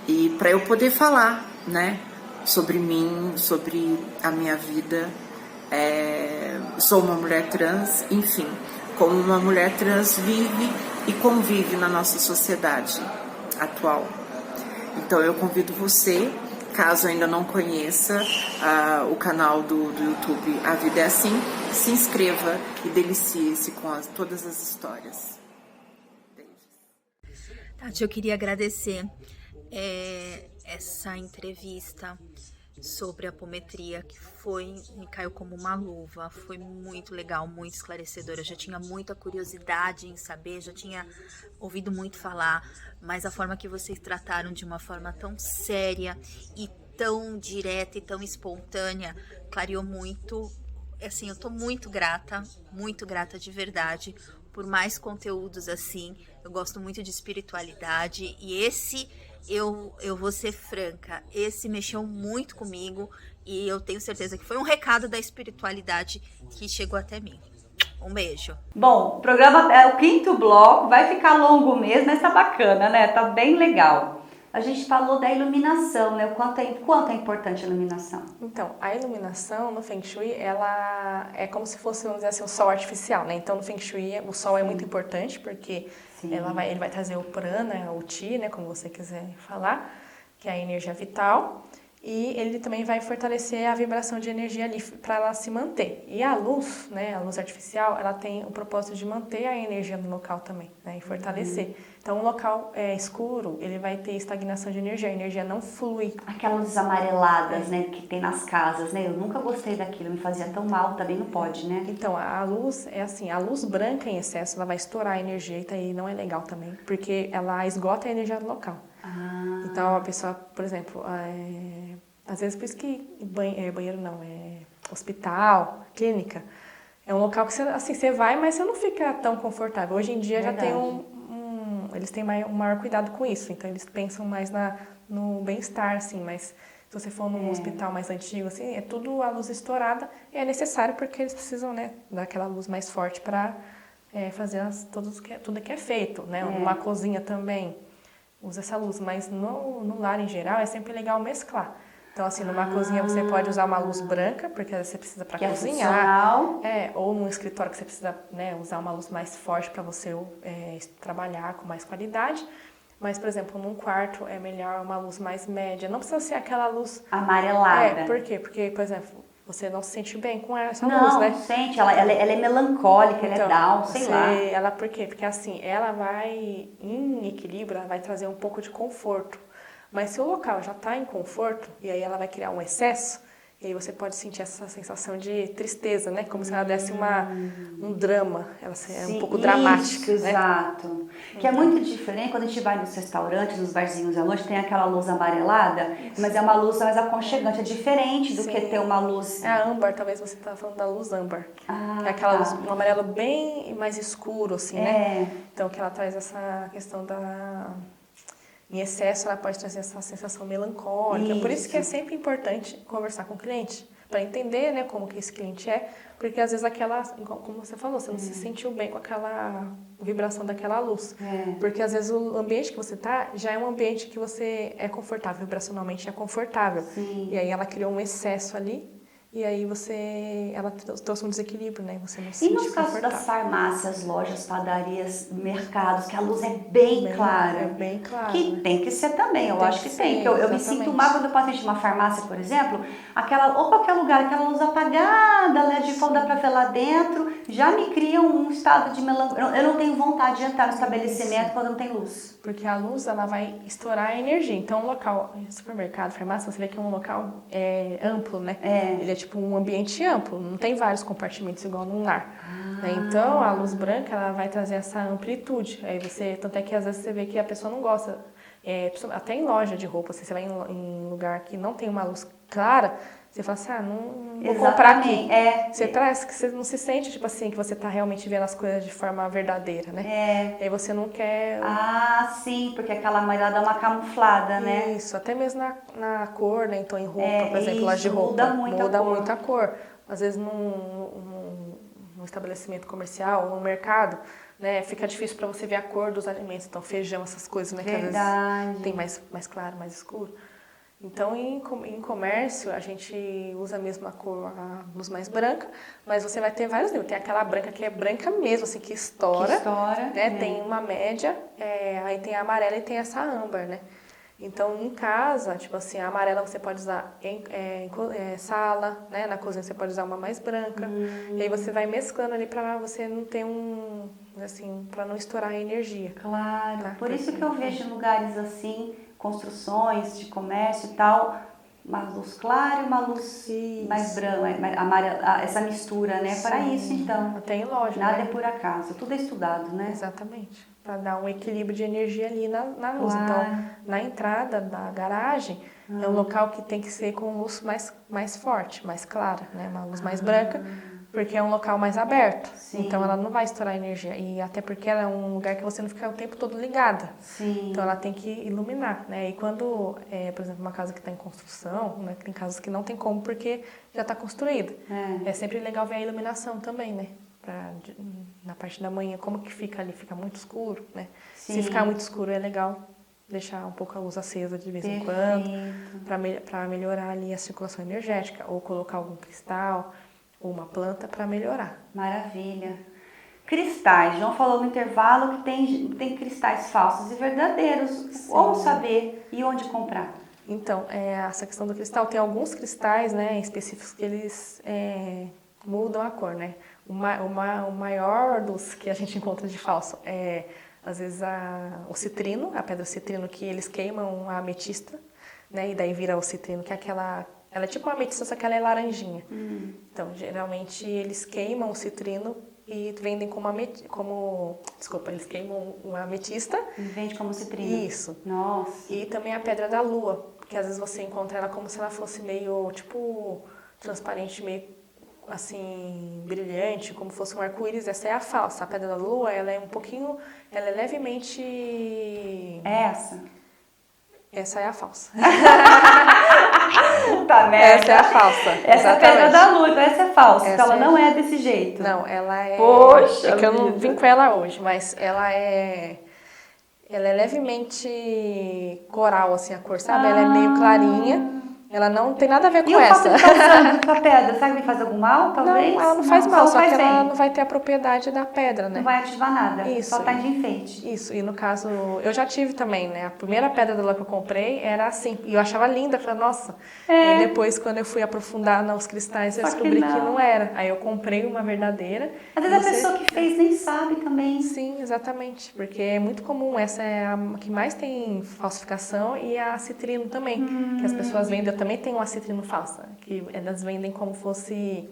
e para eu poder falar, né? Sobre mim, sobre a minha vida. Sou uma mulher trans, enfim, como uma mulher trans vive e convive na nossa sociedade atual. Então eu convido você, caso ainda não conheça o canal do YouTube A Vida é Assim, se inscreva e delicie-se com todas as histórias. Tati, eu queria agradecer essa entrevista sobre a apometria, que me caiu como uma luva, foi muito legal, muito esclarecedora. Eu já tinha muita curiosidade em saber, já tinha ouvido muito falar, mas a forma que vocês trataram de uma forma tão séria e tão direta e tão espontânea, clareou muito. Assim, eu tô muito grata de verdade por mais conteúdos assim. Eu gosto muito de espiritualidade e esse eu vou ser franca, esse mexeu muito comigo e eu tenho certeza que foi um recado da espiritualidade que chegou até mim. Um beijo. Bom, o programa é o 5º bloco, vai ficar longo mesmo, mas tá bacana, né? Tá bem legal. A gente falou da iluminação, né? O quanto é importante a iluminação. Então, a iluminação no Feng Shui, ela é como se fosse, vamos dizer assim, um sol artificial, né? Então, no Feng Shui, o sol é muito importante, porque ele vai trazer o prana, o Qi, né? Como você quiser falar, que é a energia vital. E ele também vai fortalecer a vibração de energia ali para ela se manter. E a luz, né, a luz artificial, ela tem o propósito de manter a energia no local também, né, e fortalecer. Então, um local escuro, ele vai ter estagnação de energia, a energia não flui. Aquelas luzes amareladas, né, que tem nas casas, né? Eu nunca gostei daquilo, me fazia tão mal, também não pode, né? Então, a luz é assim, a luz branca em excesso, ela vai estourar a energia e aí não é legal também, porque ela esgota a energia do local. Então, a pessoa, por exemplo, às vezes por isso que banheiro não, hospital, clínica, é um local que você vai, mas você não fica tão confortável. Hoje em dia já tem eles têm um maior cuidado com isso, então eles pensam mais no bem-estar, assim, mas se você for num hospital mais antigo, assim, é tudo a luz estourada e é necessário porque eles precisam, né, daquela luz mais forte para fazer tudo que é feito, né, uma cozinha também usa essa luz, mas no lar em geral é sempre legal mesclar. Então, assim, numa cozinha você pode usar uma luz branca, porque você precisa para cozinhar. Ou num escritório que você precisa, né, usar uma luz mais forte para você trabalhar com mais qualidade. Mas, por exemplo, num quarto é melhor uma luz mais média. Não precisa ser aquela luz amarelada. Por quê? Porque, por exemplo, você não se sente bem com essa luz, né? Não, sente. Ela é melancólica, ela é down, sei lá. Por quê? Porque, assim, ela vai, em equilíbrio, ela vai trazer um pouco de conforto. Mas se o local já está em conforto, e aí ela vai criar um excesso, e aí você pode sentir essa sensação de tristeza, né? Como se ela desse um drama, ela é um pouco dramática, né? Exato. Que é muito diferente quando a gente vai nos restaurantes, nos barzinhos à noite, tem aquela luz amarelada, mas é uma luz mais aconchegante, é diferente do que ter uma luz... É a âmbar, talvez você está falando da luz âmbar. É aquela luz, um amarelo bem mais escuro, assim, né? Então, que ela traz essa questão em excesso, ela pode trazer essa sensação melancólica. Por isso que é sempre importante conversar com o cliente, para entender, né, como que esse cliente é, porque às vezes como você falou, você não se sentiu bem com aquela vibração daquela luz. Porque às vezes o ambiente que você tá já é um ambiente que você é confortável, vibracionalmente é confortável. E aí ela criou um excesso ali, e aí ela trouxe um desequilíbrio, né? Você não se sente nos casos das farmácias, lojas, padarias, mercados, que a luz é bem clara. É bem clara. Que tem que ser também, eu acho que tem. Eu me sinto mal quando eu passo de uma farmácia, por exemplo, ou qualquer lugar, aquela luz apagada, LED de dá pra ver lá dentro, já me cria um estado de melancolia. Eu não tenho vontade de entrar no estabelecimento quando não tem luz. Porque a luz, ela vai estourar a energia. Então, um local, supermercado, farmácia, você vê que é um local amplo, né? Ele é tipo um ambiente amplo, não tem vários compartimentos igual num lar. Né? Então, a luz branca, ela vai trazer essa amplitude. Aí tanto é que às vezes você vê que a pessoa não gosta. Até em loja de roupa, você vai em lugar que não tem uma luz clara, você fala assim, não vou comprar aqui. Você traz que você não se sente, tipo assim, que você tá realmente vendo as coisas de forma verdadeira, né? E aí você não quer... sim, porque aquela amarela dá uma camuflada, né? Isso, até mesmo na cor, né? Então, em roupa, por exemplo, loja de roupa, muda muito a cor. Às vezes, num estabelecimento comercial, no mercado, né? Fica difícil para você ver a cor dos alimentos. Então, feijão, essas coisas, né? Verdade. Que às vezes tem mais claro, mais escuro. Então, em comércio, a gente usa a mesma cor, a luz mais branca, mas você vai ter vários níveis. Tem aquela branca que é branca mesmo, assim, que estoura. Né? Tem uma média, aí tem a amarela e tem essa âmbar, né? Então, em casa, tipo assim, a amarela você pode usar em sala, né? Na cozinha você pode usar uma mais branca. E aí você vai mesclando ali para você não ter para não estourar a energia. Claro, tá? Por isso que eu vejo lugares assim, construções de comércio e tal, uma luz clara e uma luz mais branca, amarela, essa mistura, né? Para isso, então. Tem loja. Nada é por acaso, tudo é estudado, né? Exatamente. Para dar um equilíbrio de energia ali na luz. Então, na entrada da garagem, é um local que tem que ser com luz mais forte, mais clara, né? Uma luz mais branca. Porque é um local mais aberto. Sim. Então ela não vai estourar energia. E até porque ela é um lugar que você não fica o tempo todo ligada. Sim. Então ela tem que iluminar, né? E quando, por exemplo, uma casa que está em construção, né? Tem casas que não tem como porque já está construída. É sempre legal ver a iluminação também, né? Na parte da manhã, como que fica ali? Fica muito escuro, né? Sim. Se ficar muito escuro é legal deixar um pouco a luz acesa de vez em quando, para melhorar ali a circulação energética, ou colocar algum cristal ou uma planta para melhorar. Maravilha. Cristais. João falou no intervalo que tem cristais falsos e verdadeiros. Sim. Como saber e onde comprar? Então, essa questão do cristal, tem alguns cristais, né, específicos que eles mudam a cor, né? O maior dos que a gente encontra de falso é, às vezes, o citrino, a pedra citrino, que eles queimam a ametista, né? E daí vira o citrino, que é aquela... Ela é tipo uma ametista, só que ela é laranjinha. Então, geralmente, eles queimam o citrino e vendem eles queimam uma ametista. E vende como citrino. Isso. Nossa. E também a pedra da lua, que às vezes você encontra ela como se ela fosse meio, tipo, transparente, meio assim, brilhante, como fosse um arco-íris. Essa é a falsa. A pedra da lua, ela é levemente... Essa é a falsa. Tá, merda. Essa é a falsa. Essa é a pedra da lua, então essa é falsa. Então ela não é desse jeito. Não, ela é... Poxa, é que eu não vim com ela hoje, mas ela é levemente coral, assim, a cor, sabe? Ela é meio clarinha. Ela não tem nada a ver com essa. E o fato de estar usando a pedra, sabe que me faz algum mal, talvez? Não, ela não faz mal, só que bem. ela não vai ter a propriedade da pedra, né? Não vai ativar nada, Isso. só tá de enfeite. Isso, e no caso, eu já tive também, né? A primeira pedra dela que eu comprei era assim, e eu achava linda, falei, nossa. E depois, quando eu fui aprofundar nos cristais, eu descobri que não era. Aí eu comprei uma verdadeira. Às vezes a pessoa que fez nem sabe também. Sim, exatamente, porque é muito comum, essa é a que mais tem falsificação, e a citrino também, que as pessoas vendem. Eu também tenho uma citrino falsa, que elas vendem como fosse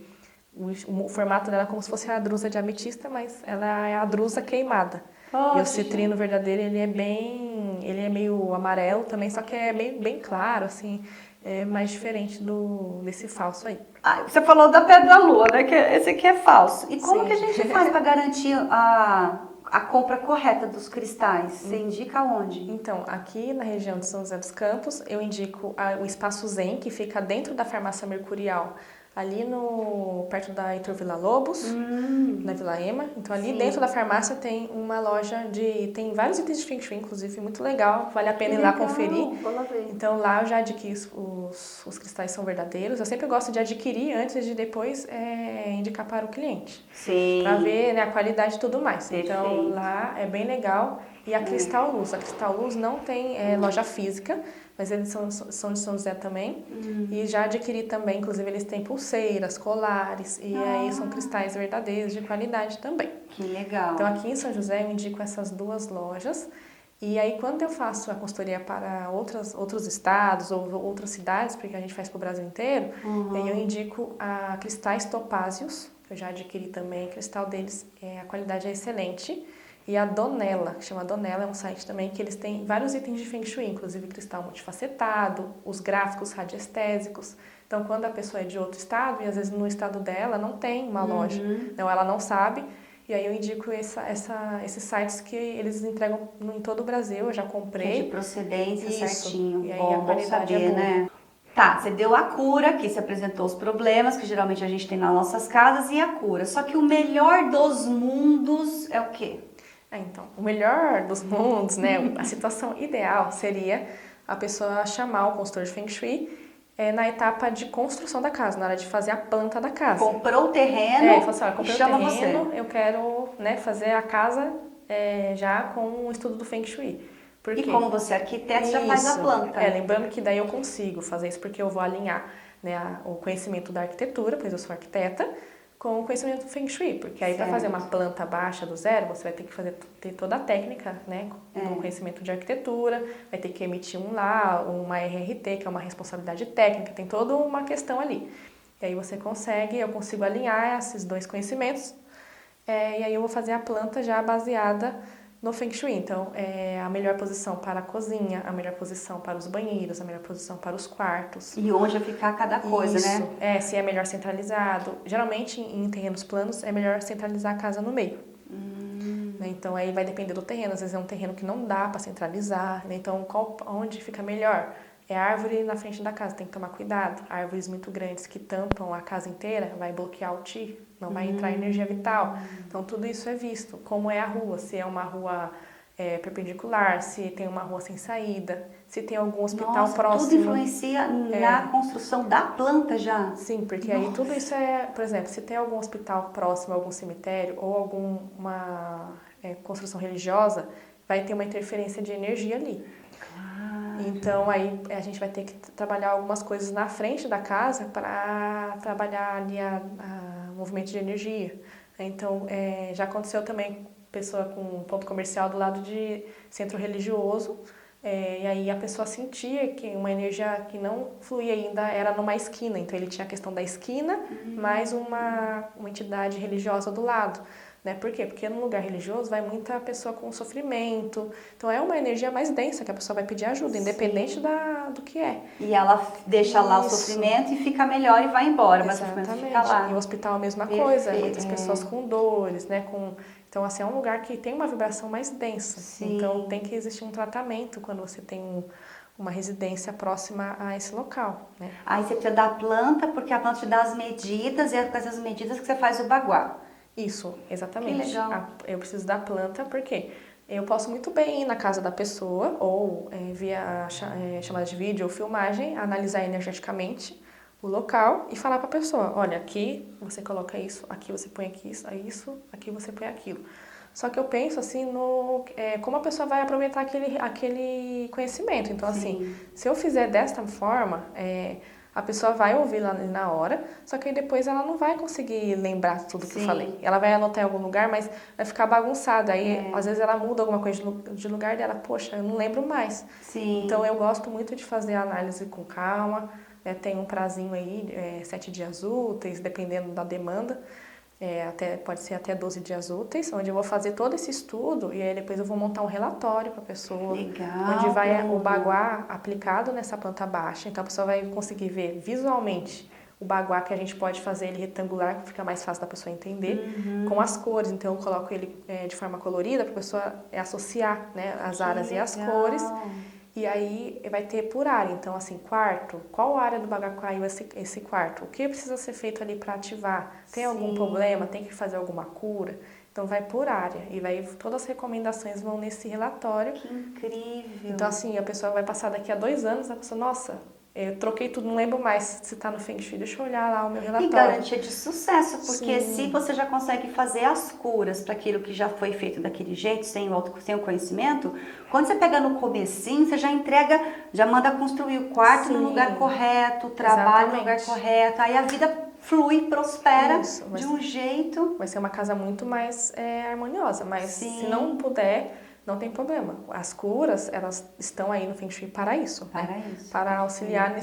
o formato dela como se fosse a drusa de ametista, mas ela é a drusa queimada. E o citrino verdadeiro, ele é meio amarelo também, só que é bem claro, assim, é mais diferente desse falso aí. Você falou da pedra da lua, né? Que esse aqui é falso. E como que a gente faz para garantir a compra correta dos cristais? Você indica onde? Então, aqui na região de São José dos Campos, eu indico o Espaço Zen, que fica dentro da Farmácia Mercurial, ali perto da Heitor Villa-Lobos, na Vila Ema. Então, ali dentro da farmácia tem uma loja tem vários itens de Feng Shui, inclusive, muito legal, vale a pena ir lá conferir. Vou lá ver. Então, lá eu já adquiri os cristais são verdadeiros. Eu sempre gosto de adquirir antes de depois indicar para o cliente. Sim. Para ver, né, a qualidade e tudo mais. Perfeito. Então, lá é bem legal. E a Cristal Luz. A Cristal Luz não tem loja física, mas eles são de São José também. E já adquiri também, inclusive eles têm pulseiras, colares, e aí são cristais verdadeiros, de qualidade também. Que legal. Então aqui em São José eu indico essas duas lojas. E aí quando eu faço a consultoria para outros estados ou outras cidades, porque a gente faz para o Brasil inteiro, aí eu indico a Cristais Topázios, que eu já adquiri também. O cristal deles, a qualidade é excelente. E a Donella, que chama Donella, é um site também que eles têm vários itens de Feng Shui, inclusive cristal multifacetado, os gráficos radiestésicos. Então, quando a pessoa é de outro estado, e às vezes no estado dela não tem uma loja, então ela não sabe, e aí eu indico esses sites que eles entregam em todo o Brasil, eu já comprei. De procedência certinho. E aí bom, a qualidade saber, é boa. né? Tá, você deu a cura aqui, você apresentou os problemas que geralmente a gente tem nas nossas casas e a cura. Só que o melhor dos mundos é o quê? Então, o melhor dos mundos, né, a situação ideal seria a pessoa chamar o consultor de Feng Shui na etapa de construção da casa, na hora de fazer a planta da casa. Comprou o terreno, fala assim, olha, comprei o terreno, eu quero, né, fazer a casa já com o estudo do Feng Shui. E como você é arquiteto, já faz a planta. Lembrando que daí eu consigo fazer isso porque eu vou alinhar, né, o conhecimento da arquitetura, pois eu sou arquiteta, com o conhecimento do Feng Shui, porque aí para fazer uma planta baixa do zero, você vai ter que ter toda a técnica, né, do conhecimento de arquitetura, vai ter que emitir uma RRT, que é uma responsabilidade técnica, tem toda uma questão ali. E aí eu consigo alinhar esses dois conhecimentos, e aí eu vou fazer a planta já baseada No Feng Shui, então, é a melhor posição para a cozinha, a melhor posição para os banheiros, a melhor posição para os quartos. E onde vai ficar cada coisa, Isso, né? se é melhor centralizado. Geralmente, em terrenos planos, é melhor centralizar a casa no meio. Né? Então, aí vai depender do terreno. Às vezes é um terreno que não dá para centralizar. Né? Então, onde fica melhor? É árvore na frente da casa, tem que tomar cuidado. Árvores muito grandes que tampam a casa inteira vai bloquear o Qi, não vai entrar energia vital. Então tudo isso é visto. Como é a rua, se é uma rua perpendicular, se tem uma rua sem saída, se tem algum hospital próximo. Tudo influencia na construção da planta já? Sim, porque aí tudo isso por exemplo, se tem algum hospital próximo, algum cemitério ou alguma construção religiosa, vai ter uma interferência de energia ali. Então, aí a gente vai ter que trabalhar algumas coisas na frente da casa para trabalhar ali o movimento de energia. Então, já aconteceu também pessoa com ponto comercial do lado de centro religioso, e aí a pessoa sentia que uma energia que não fluía ainda era numa esquina. Então, ele tinha a questão da esquina, mais uma entidade religiosa do lado. Né? Por quê? Porque no lugar religioso vai muita pessoa com sofrimento. Então é uma energia mais densa que a pessoa vai pedir ajuda, independente do que é. E ela deixa lá o sofrimento e fica melhor e vai embora, mas o sofrimento fica lá. E o hospital a mesma coisa, muitas pessoas com dores, né? Então assim, é um lugar que tem uma vibração mais densa. Sim. Então tem que existir um tratamento quando você tem uma residência próxima a esse local. Né? Aí você precisa da planta, porque a planta te dá as medidas e é com essas medidas que você faz o baguá. Isso, exatamente. Que legal. Eu preciso da planta porque eu posso muito bem ir na casa da pessoa ou via chamada de vídeo ou filmagem, analisar energeticamente o local e falar para a pessoa, olha, aqui você coloca isso, aqui você põe aqui isso, aqui você põe aquilo. Só que eu penso assim como a pessoa vai aproveitar aquele conhecimento. Então, assim, se eu fizer desta forma, a pessoa vai ouvir lá na hora, só que aí depois ela não vai conseguir lembrar tudo que eu falei. Ela vai anotar em algum lugar, mas vai ficar bagunçada. Aí, às vezes, ela muda alguma coisa de lugar dela. Poxa, eu não lembro mais. Sim. Então, eu gosto muito de fazer a análise com calma. Tem um prazinho aí, 7 dias úteis, dependendo da demanda. Pode ser até 12 dias úteis, onde eu vou fazer todo esse estudo e aí depois eu vou montar um relatório para a pessoa. Legal. Onde vai o baguá aplicado nessa planta baixa. Então a pessoa vai conseguir ver visualmente o baguá, que a gente pode fazer ele retangular, que fica mais fácil da pessoa entender, com as cores. Então eu coloco ele de forma colorida para a pessoa associar, né, as áreas e as cores. E aí vai ter por área, então assim, quarto, qual área do baguá caiu esse quarto? O que precisa ser feito ali para ativar? Tem algum problema? Tem que fazer alguma cura? Então vai por área e todas as recomendações vão nesse relatório. Que incrível! Então assim, a pessoa vai passar daqui a 2 anos, a pessoa, nossa, eu troquei tudo, não lembro mais se tá no Feng Shui, deixa eu olhar lá o meu relatório. E garantia de sucesso, porque se você já consegue fazer as curas para aquilo que já foi feito daquele jeito, sem o conhecimento, quando você pega no comecinho, você já entrega, já manda construir o quarto no lugar correto, o trabalho no lugar correto, aí a vida flui, prospera de um jeito. Vai ser uma casa muito mais harmoniosa, mas se não puder, não tem problema. As curas, elas estão aí no Feng Shui para isso. Para auxiliar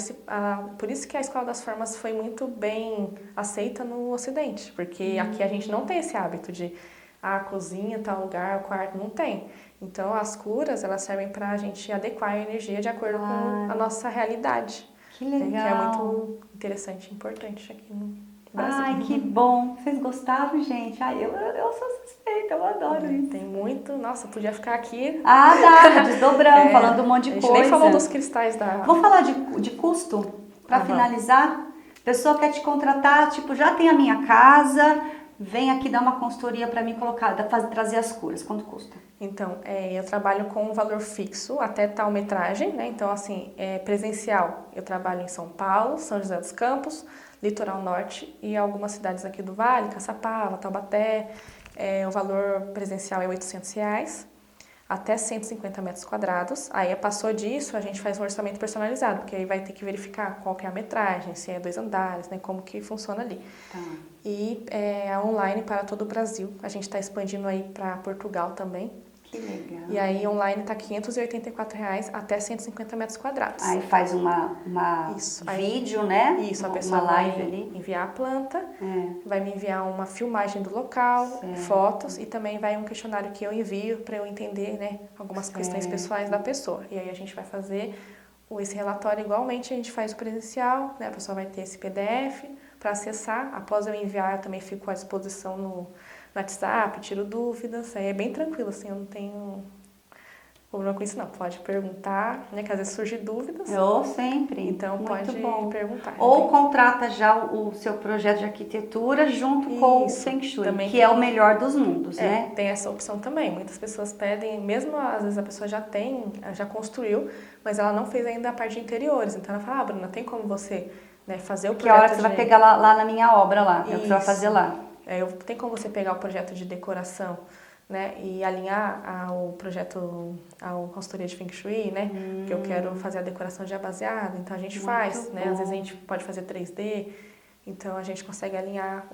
por isso que a Escola das Formas foi muito bem aceita no Ocidente, porque aqui a gente não tem esse hábito de a cozinha, tal lugar, o quarto, não tem. Então as curas, elas servem para a gente adequar a energia de acordo com a nossa realidade. Que legal. Que é muito interessante e importante aqui no Brasil. Ai, que bom. Vocês gostaram, gente? Ai, eu sou suspeita, eu adoro isso. Tem muito. Nossa, podia ficar aqui. Dá, desdobrando, falando um monte de coisa. A gente nem falou dos cristais da... Vamos falar de custo? Para finalizar? A pessoa quer te contratar, tipo, já tem a minha casa, vem aqui dar uma consultoria para mim trazer as curas. Quanto custa? Então, eu trabalho com um valor fixo até tal metragem, né? Então, assim, presencial. Eu trabalho em São Paulo, São José dos Campos, Litoral Norte e algumas cidades aqui do Vale, Caçapava, Taubaté. O valor presencial é R$800, até 150 metros quadrados. Aí, passou disso, a gente faz um orçamento personalizado, porque aí vai ter que verificar qual que é a metragem, se é 2 andares, né? Como que funciona ali. E é online para todo o Brasil. A gente está expandindo aí para Portugal também. Que legal. E aí online tá R$ 584 até 150 metros quadrados. Aí faz uma vídeo, né? Isso, a pessoa uma live vai ali. enviar a planta, vai me enviar uma filmagem do local, fotos, e também vai um questionário que eu envio para eu entender, né, algumas questões pessoais da pessoa. E aí a gente vai fazer esse relatório igualmente, a gente faz o presencial, né? A pessoa vai ter esse PDF para acessar. Após eu enviar, eu também fico à disposição no WhatsApp, tiro dúvidas. Aí é bem tranquilo, assim, eu não tenho problema com isso não. Pode perguntar, né, que às vezes surgem dúvidas. Eu sempre. Então Muito pode perguntar. Ou contrata já o seu projeto de arquitetura junto com o Feng Shui, também que é o melhor dos mundos, né? Tem essa opção também. Muitas pessoas pedem, mesmo às vezes a pessoa já construiu, mas ela não fez ainda a parte de interiores. Então ela fala, Bruna, tem como você, né, fazer o projeto. Que a hora que você vai pegar lá na minha obra lá, é o que você vai fazer lá. Tem como você pegar o projeto de decoração, né, e alinhar ao projeto, à consultoria de Feng Shui, né, que eu quero fazer a decoração já baseada, então a gente faz, né, às vezes a gente pode fazer 3D, então a gente consegue alinhar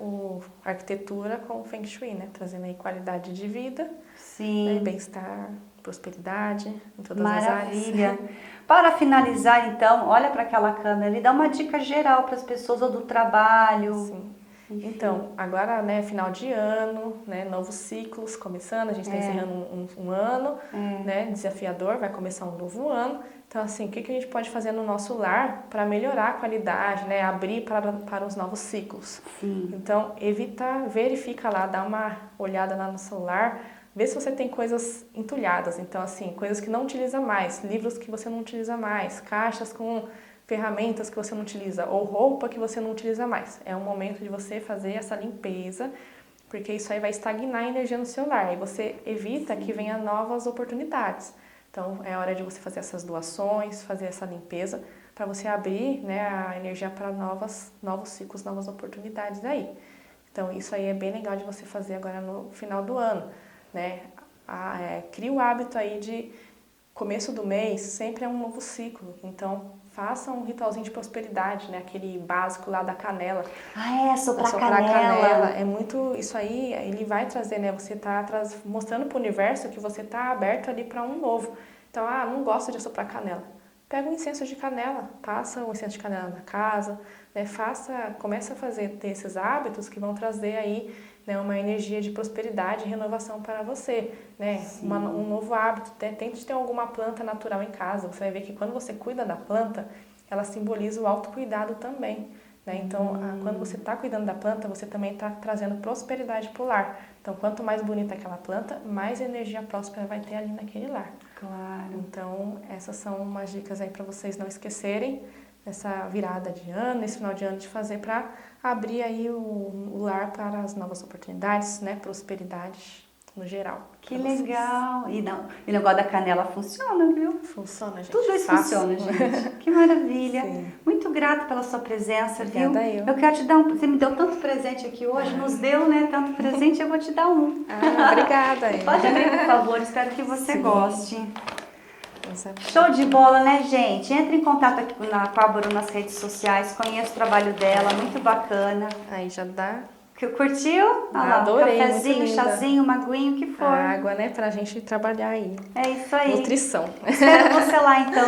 a arquitetura com o Feng Shui, né, trazendo aí qualidade de vida, né, bem-estar, prosperidade em todas as áreas. Maravilha! Para finalizar, então, olha para aquela câmera ali, dá uma dica geral para as pessoas ou do trabalho. Sim. Então, agora, né, final de ano, né, novos ciclos começando, a gente está encerrando um ano, né, desafiador, vai começar um novo ano. Então, assim, o que a gente pode fazer no nosso lar para melhorar a qualidade, né, abrir para os novos ciclos? Sim. Então, verifica lá, dá uma olhada lá no celular, vê se você tem coisas entulhadas. Então, assim, coisas que não utiliza mais, livros que você não utiliza mais, caixas com ferramentas que você não utiliza ou roupa que você não utiliza mais. É um momento de você fazer essa limpeza, porque isso aí vai estagnar a energia no seu lar e você evita que venha novas oportunidades. Então, é hora de você fazer essas doações, fazer essa limpeza, para você abrir, né, a energia para novos ciclos, novas oportunidades aí. Então, isso aí é bem legal de você fazer agora no final do ano, né? Cria o hábito aí de começo do mês, sempre é um novo ciclo. Então, faça um ritualzinho de prosperidade, né? Aquele básico lá da canela. Soprar canela. É muito, isso aí, ele vai trazer, né? Você tá mostrando para o universo que você tá aberto ali para um novo. Então, não gosto de soprar canela. Pega um incenso de canela, passa um incenso de canela na casa, né? Começa a ter esses hábitos que vão trazer aí, né, uma energia de prosperidade e renovação para você, né? Um novo hábito. Tente ter alguma planta natural em casa. Você vai ver que quando você cuida da planta, ela simboliza o autocuidado também, né? Então, quando você está cuidando da planta, você também está trazendo prosperidade para o lar. Então, quanto mais bonita aquela planta, mais energia próspera vai ter ali naquele lar. Claro. Então, essas são umas dicas aí para vocês não esquecerem nessa virada de ano, nesse final de ano, de fazer para abrir aí o lar para as novas oportunidades, né, prosperidade no geral. Que legal! E o negócio da canela funciona, viu? Funciona, gente. Tudo isso funciona, gente. Que maravilha! Sim. Muito grata pela sua presença, Obrigada, viu? Eu quero te dar você me deu tanto presente aqui hoje, nos deu, né, tanto presente, eu vou te dar um. Obrigada. Pode abrir, por favor, espero que você goste. Show de bola, né, gente? Entre em contato aqui com a Bruna nas redes sociais, conheça o trabalho dela, muito bacana. Aí já dá. Curtiu? Adorei, cafezinho, chazinho, uma aguinha, o que for. Água, né, pra gente trabalhar aí. É isso aí. Nutrição. Espero você lá, então,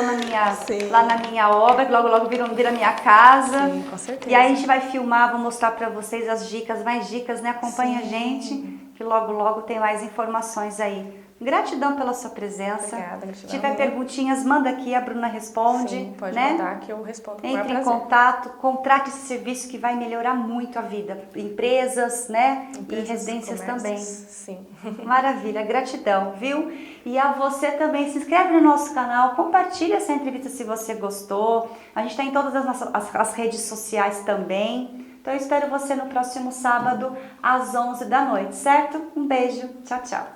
lá na minha obra, que logo vira minha casa. Sim, com certeza. E aí a gente vai filmar, vou mostrar pra vocês as dicas, mais dicas, né? Acompanha a gente, que logo tem mais informações aí. Gratidão pela sua presença. Obrigada, Se tiver perguntinhas, manda aqui, a Bruna responde. Sim, pode mandar que eu respondo com Entre em contato, contrate esse serviço que vai melhorar muito a vida. Empresas, né? E residências também. Sim. Maravilha, gratidão, viu? E a você também, se inscreve no nosso canal, compartilha essa entrevista se você gostou. A gente está em todas as redes sociais também. Então eu espero você no próximo sábado, às 11 da noite, certo? Um beijo, tchau, tchau.